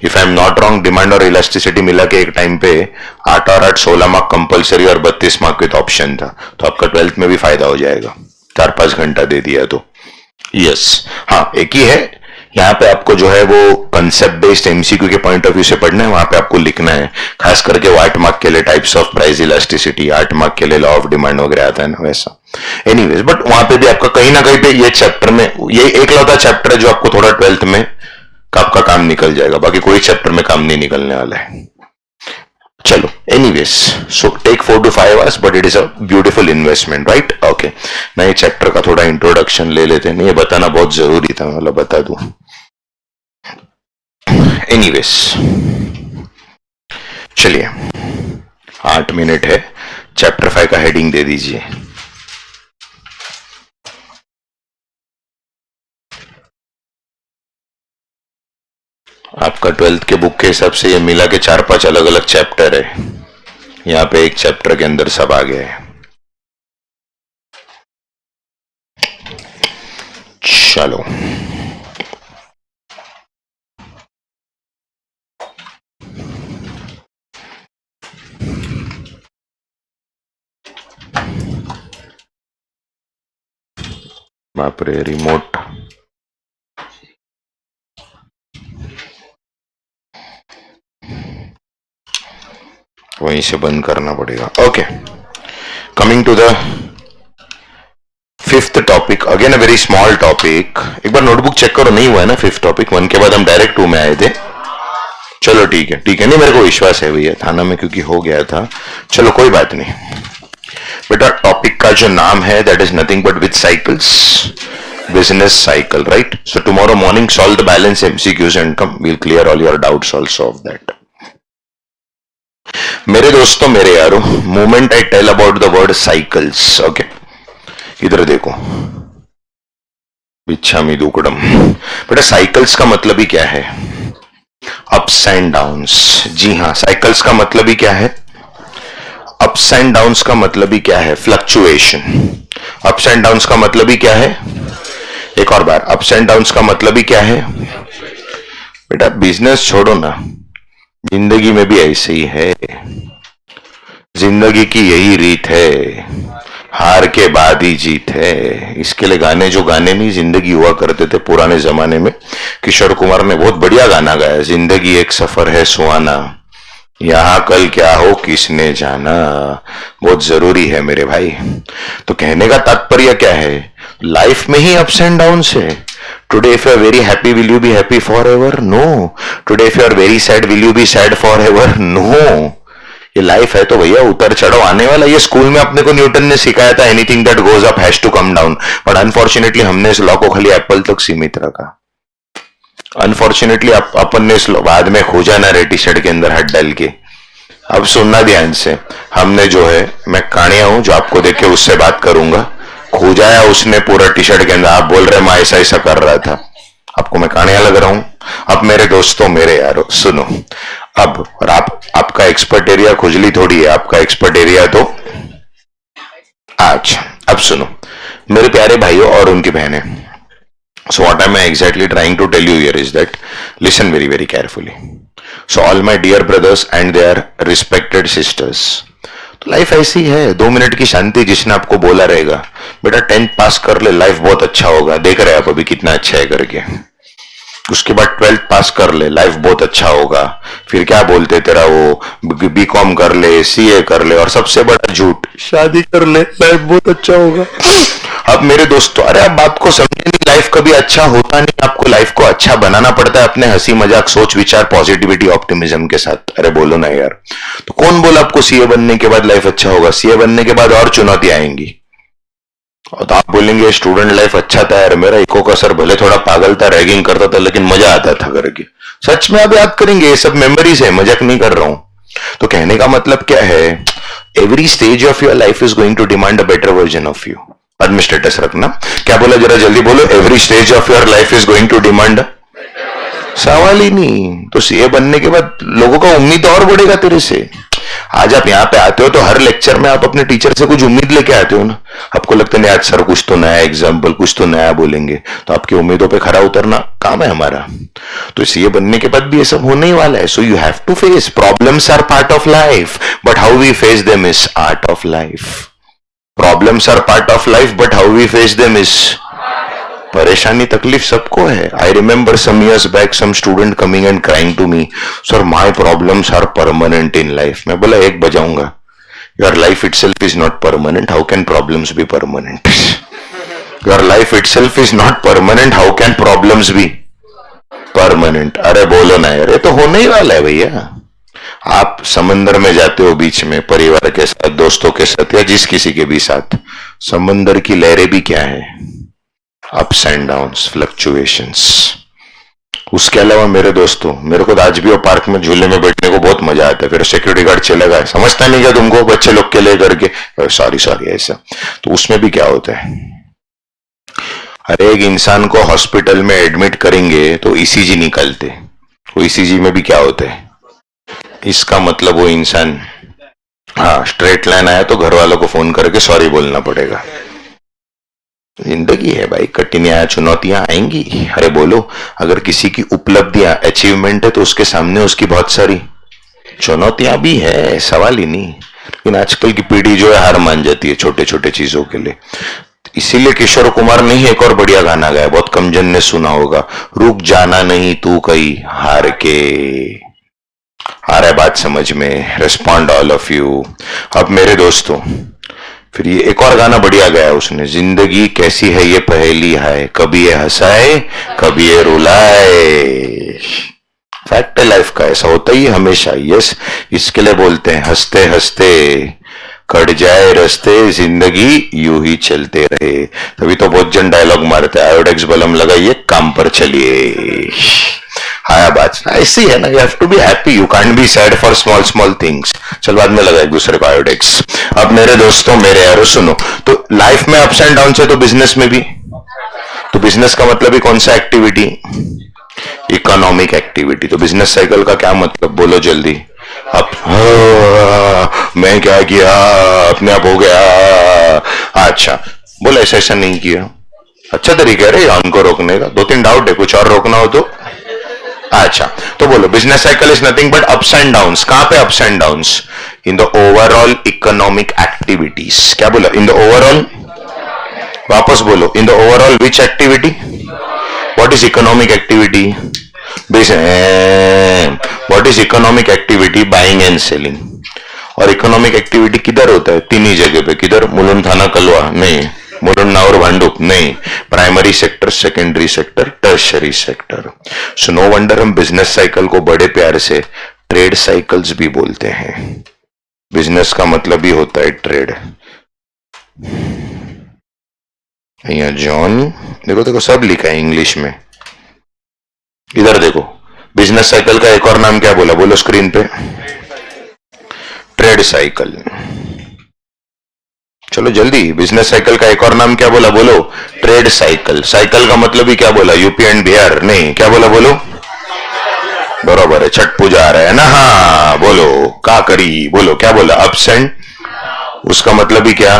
Speaker 1: if I am not wrong, demand और इलास्टिसिटी मिला के एक टाइम पे 8 और 8 16 मार्क कंपलसरी और 32 मार्क विद ऑप्शन था, तो आपका 12th में भी फायदा हो जाएगा, 4-5 घंटा दे दिया तो। यस हाँ, एक ही है, यहाँ पे आपको जो है वो कंसेप्ट बेस्ड एमसीक्यू के पॉइंट ऑफ व्यू से पढ़ना है, वहां पे आपको लिखना है, खास करके वो 8 मार्क के लिए types of price elasticity, 8 mark के लिए लॉ ऑफ डिमांड वगैरह आता है ना वैसा। एनीवेज, बट वहां पे भी आपका कहीं ना कहीं पे ये चैप्टर में, ये एक लौता चैप्टर है जो आपको थोड़ा 12th में आपका काम निकल जाएगा, बाकी कोई चैप्टर में काम नहीं निकलने वाला है। चलो anyways, so take 4 to 5 hours, but it is a beautiful investment, right? Okay, मैं ये चैप्टर का थोड़ा इंट्रोडक्शन ले लेते हैं, ये बताना बहुत जरूरी था, मतलब बता दूं। एनीवेज चलिए, 8 मिनट है, चैप्टर 5 का हेडिंग दे दीजिए। आपका 12th के बुक के हिसाब से ये मिला के 4-5 अलग अलग चैप्टर है, यहाँ पे एक चैप्टर के अंदर सब आ गया है। चलो बाप रे, रिमोट वहीं से बंद करना पड़ेगा। Okay, coming to the 5th topic, again a very small topic. एक बार नोटबुक चेक करो, नहीं हुआ है ना 5th टॉपिक? 1 के बाद हम डायरेक्ट 2 में आए थे। चलो ठीक है, ठीक है, नहीं मेरे को विश्वास है भैया, थाना में क्योंकि हो गया था। चलो कोई बात नहीं बेटा, टॉपिक का जो नाम है that is nothing but with cycles, business cycle, right? So tomorrow morning solve the balance MCQs and come, we'll clear all your doubts also of that. मेरे दोस्तों मेरे यारों, moment I tell about the word cycles, okay, इधर देखो, बिच्छामी दुकड़म। बेटा साइकिल्स का मतलब ही क्या है? Ups and downs. जी हाँ, साइकिल्स का मतलब ही क्या है? अप्स एंड डाउन्स का मतलब ही क्या है? फ्लक्चुएशन। अप्स एंड डाउन्स का मतलब ही क्या है? एक और बार, अप्स एंड डाउन्स का मतलब ही क्या है? बेटा बिजनेस छोड़ो ना, जिंदगी में भी ऐसे ही है, जिंदगी की यही रीत है, हार के बाद ही जीत है। इसके लिए गाने, जो गाने नहीं जिंदगी हुआ करते थे पुराने जमाने में, किशोर कुमार ने बहुत बढ़िया गाना गाया, जिंदगी एक सफर है सुहाना, यहाँ कल क्या हो किसने जाना। बहुत जरूरी है मेरे भाई। तो कहने का तात्पर्य क्या है? लाइफ में ही अप्स एंड डाउन्स है, Today if you are very happy, will you be happy forever? No. Today if you are very sad, will you be sad forever? No. ये लाइफ है तो भैया उतर चढ़ो आने वाला। ये स्कूल में अपने को न्यूटन ने सिखाया था, anything that goes up has to come down, but unfortunately हमने इस लॉ को खाली एप्पल तक सीमित रखा। अनफॉर्चुनेटली अपन ने इस बाद में खोजा ना रे टी शर्ट के अंदर हाथ डाल के। अब सुनना ध्यान से, हमने जो है, मैं कानिया हूं जो आपको देख के उससे बात करूंगा, खोजाया उसने पूरा टी शर्ट के अंदर। आप बोल रहे मैं ऐसा ऐसा कर रहा था, आपको मैं कानिया लग रहा हूं। अब मेरे दोस्तों मेरे यारो सुनो, अब और आपका एक्सपर्ट एरिया खुजली थोड़ी है, आपका एक्सपर्ट एरिया तो आज। अब सुनो मेरे प्यारे भाइयों और उनकी बहनें, so what am I exactly trying to tell you here is that listen very very carefully. So all my dear brothers and their respected sisters, तो लाइफ ऐसी है, 2 मिनट की शांति। जिसने आपको बोला रहेगा बेटा 10th पास कर ले लाइफ बहुत अच्छा होगा, देख रहे हैं आप अभी कितना अच्छा है करके, उसके बाद 12th पास कर ले लाइफ बहुत अच्छा होगा, फिर क्या बोलते तेरा वो बीकॉम कर ले, सीए कर ले, और सबसे बड़ा झूठ शादी कर ले लाइफ बहुत अच्छा होगा। अब मेरे दोस्तों अरे आप बात को समझे नहीं, लाइफ कभी अच्छा होता नहीं, आपको लाइफ को अच्छा बनाना पड़ता है अपने हंसी मजाक सोच विचार पॉजिटिविटी ऑप्टिमिज्म के साथ। अरे बोलो ना यार, तो कौन बोला आपको सीए बनने के बाद लाइफ अच्छा होगा? सीए बनने के बाद और चुनौतियां आएंगी, और तो आप बोलेंगे स्टूडेंट लाइफ अच्छा था यार, मेरा इको का सर भले थोड़ा पागल था, रैगिंग करता था, लेकिन मजा आता था करके। सच में आप याद करेंगे, ये सब मेमोरीज है, मजाक नहीं कर रहा हूं। तो कहने का मतलब क्या है, every stage of your life is going to demand a better version of you. बाद में स्टेटस रखना, क्या बोला जरा जल्दी बोलो, every stage of your life is going to demand. सवाल ही नहीं। तो सीए बनने के बाद लोगों का उम्मीद और बढ़ेगा तेरे से। आज आप यहाँ पे आते हो तो हर लेक्चर में आप अपने टीचर से कुछ उम्मीद लेके आते हो ना, आपको लगता नहीं आज सर कुछ तो नया एग्जाम्पल कुछ तो नया बोलेंगे, तो आपकी उम्मीदों पे खरा उतरना काम है हमारा। तो सीए बनने के बाद भी ये सब होने ही वाला है। So you have to face problems are part of life, but how we face them is art of life. Problems are part of life but how we face them is. परेशानी तकलीफ सबको है। I remember some years back some student coming and crying to me, sir my problems are permanent in life. मैं बोला एक बजाऊंगा, your life itself is not permanent, how can problems be permanent? Your life itself is not permanent, how can problems be permanent? अरे बोलो ना यार, ये तो होने ही वाला है भैया। आप समंदर में जाते हो बीच में परिवार के साथ दोस्तों के साथ या जिस किसी के भी साथ, समंदर की लहरें भी क्या है, अप्स एंड डाउन्स, फ्लक्चुएशंस। उसके अलावा मेरे दोस्तों, मेरे को आज भी वो पार्क में झूले में बैठने को बहुत मजा आता है, फिर सिक्योरिटी गार्ड चलेगा समझता नहीं क्या तुमको बच्चे लोग के लिए करके, सॉरी ऐसा। तो उसमें भी क्या होता है, अरे एक इंसान को हॉस्पिटल में एडमिट करेंगे तो ईसीजी निकालते, वो ईसीजी में भी क्या होता है, इसका मतलब वो इंसान, हाँ स्ट्रेट लाइन आया तो घर वालों को फोन करके सॉरी बोलना पड़ेगा। जिंदगी है भाई, कठिनाइयां चुनौतियां आएंगी। अरे बोलो, अगर किसी की उपलब्धियां अचीवमेंट है तो उसके सामने उसकी बहुत सारी चुनौतियां भी है, सवाल ही नहीं। लेकिन आजकल की पीढ़ी जो है हार मान जाती है छोटे छोटे चीजों के लिए। इसीलिए किशोर कुमार ने ही एक और बढ़िया गाना गाया, बहुत कम जन ने सुना होगा, रुक जाना नहीं तू कहीं हार के। आ रहा है बात समझ में? Respond all of you. अब मेरे दोस्तों फिर ये एक और गाना बढ़िया गाया उसने, जिंदगी कैसी है ये पहेली है, कभी ये हंसाए कभी ये रुलाए। फैक्ट है लाइफ का, ऐसा होता ही हमेशा। यस, इसके लिए बोलते हैं हंसते हंसते कट जाए रस्ते, जिंदगी यूं ही चलते रहे। तभी तो बहुत जन डायलॉग मारते हैं, आयोडेक्स बलम लगाइए काम पर चलिए। हाँ बात ऐसी है ना, you have to be happy, you can't be sad for small small things. चल बाद में लगा एक दूसरे को आयोडेक्स। अब मेरे दोस्तों मेरे यारो सुनो, तो लाइफ में अप्स एंड डाउन है, तो बिजनेस में भी। तो बिजनेस का मतलब ही कौन सा एक्टिविटी, इकोनॉमिक एक्टिविटी। तो बिजनेस साइकिल का क्या मतलब बोलो जल्दी। अब मैं क्या किया, अपने आप हो गया। अच्छा बोलो ऐसा ऐसा नहीं किया, अच्छा तरीका है रे ऑन को रोकने का। 2-3 डाउट है, कुछ और रोकना हो तो। अच्छा तो बोलो business cycle is nothing but ups and downs. कहां पे ups and downs? In the overall economic activities. क्या बोला? इन द ओवरऑल, वापस बोलो, इन the overall which activity? What is economic activity? What is economic activity? Buying and selling. और इकोनॉमिक एक्टिविटी किधर होता है? 3 ही जगह पे। किधर? मुलुंड थाना कलवा नहीं, मुरुन्ना और भांडुप नहीं, primary sector, secondary sector, tertiary sector. So no wonder हम बिजनेस साइकिल को बड़े प्यार से ट्रेड साइकिल्स भी बोलते हैं। बिजनेस का मतलब ही होता है ट्रेड। यहाँ जॉन देखो देखो सब लिखा है इंग्लिश में। इधर देखो बिजनेस साइकिल का एक और नाम क्या बोला, बोलो स्क्रीन पे, ट्रेड साइकिल। चलो जल्दी, बिजनेस साइकिल का एक और नाम क्या बोला, बोलो ट्रेड साइकिल। साइकिल का मतलब ही क्या बोला, यूपी एंड बिहार नहीं, क्या बोला बोलो, बरोबर है, छठ पूजा आ रहा है ना, हाँ बोलो का करी, बोलो क्या बोला, अप्स एंड, उसका मतलब ही क्या,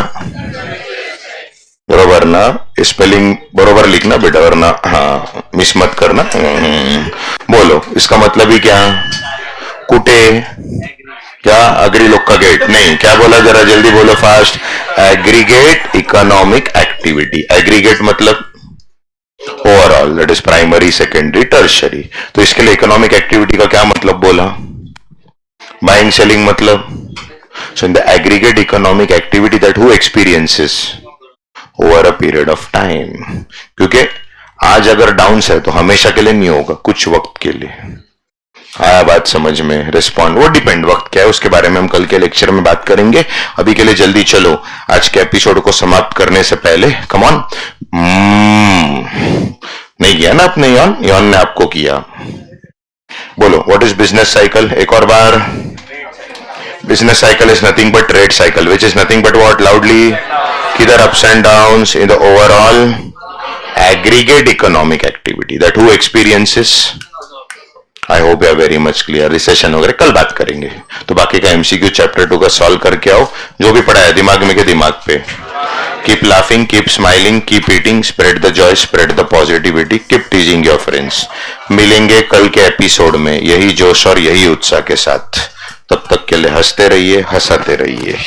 Speaker 1: बरोबर ना, स्पेलिंग बरोबर लिखना बेटा वरना हाँ मिस मत करना। बोलो इसका मतलब ही क्या, कुटे, क्या अग्री लोग का गेट नहीं, क्या बोला जरा जल्दी बोलो fast, aggregate economic activity. Aggregate मतलब overall, that is primary secondary tertiary. तो इसके लिए इकोनॉमिक एक्टिविटी का क्या मतलब बोला, बाइंग सेलिंग मतलब। So in the aggregate economic activity that who experiences over a period of time, क्योंकि आज अगर डाउन है तो हमेशा के लिए नहीं होगा, कुछ वक्त के लिए। आया बात समझ में, रिस्पॉन्ड वो डिपेंड वक्त क्या है उसके बारे में हम कल के लेक्चर में बात करेंगे। अभी के लिए जल्दी चलो, आज के एपिसोड को समाप्त करने से पहले कम ऑन, नहीं किया ना आपने, यॉन यॉन ने आपको किया। बोलो व्हाट इज बिजनेस साइकिल, एक और बार, business cycle is nothing but trade cycle which is nothing but what, loudly, किधर, ups and downs in the overall aggregate economic activity that who experiences. I hope you are very much clear. Recession वगैरह कल बात करेंगे। तो बाकी का एमसीक्यू चैप्टर 2 का सॉल्व करके आओ, जो भी पढ़ा है दिमाग में के दिमाग पे। Keep laughing, keep smiling, keep eating, spread the Joy, spread the positivity, keep टीजिंग your friends. मिलेंगे कल के एपिसोड में यही जोश और यही उत्साह के साथ। तब तक के लिए हंसते रहिए, हंसाते रहिए।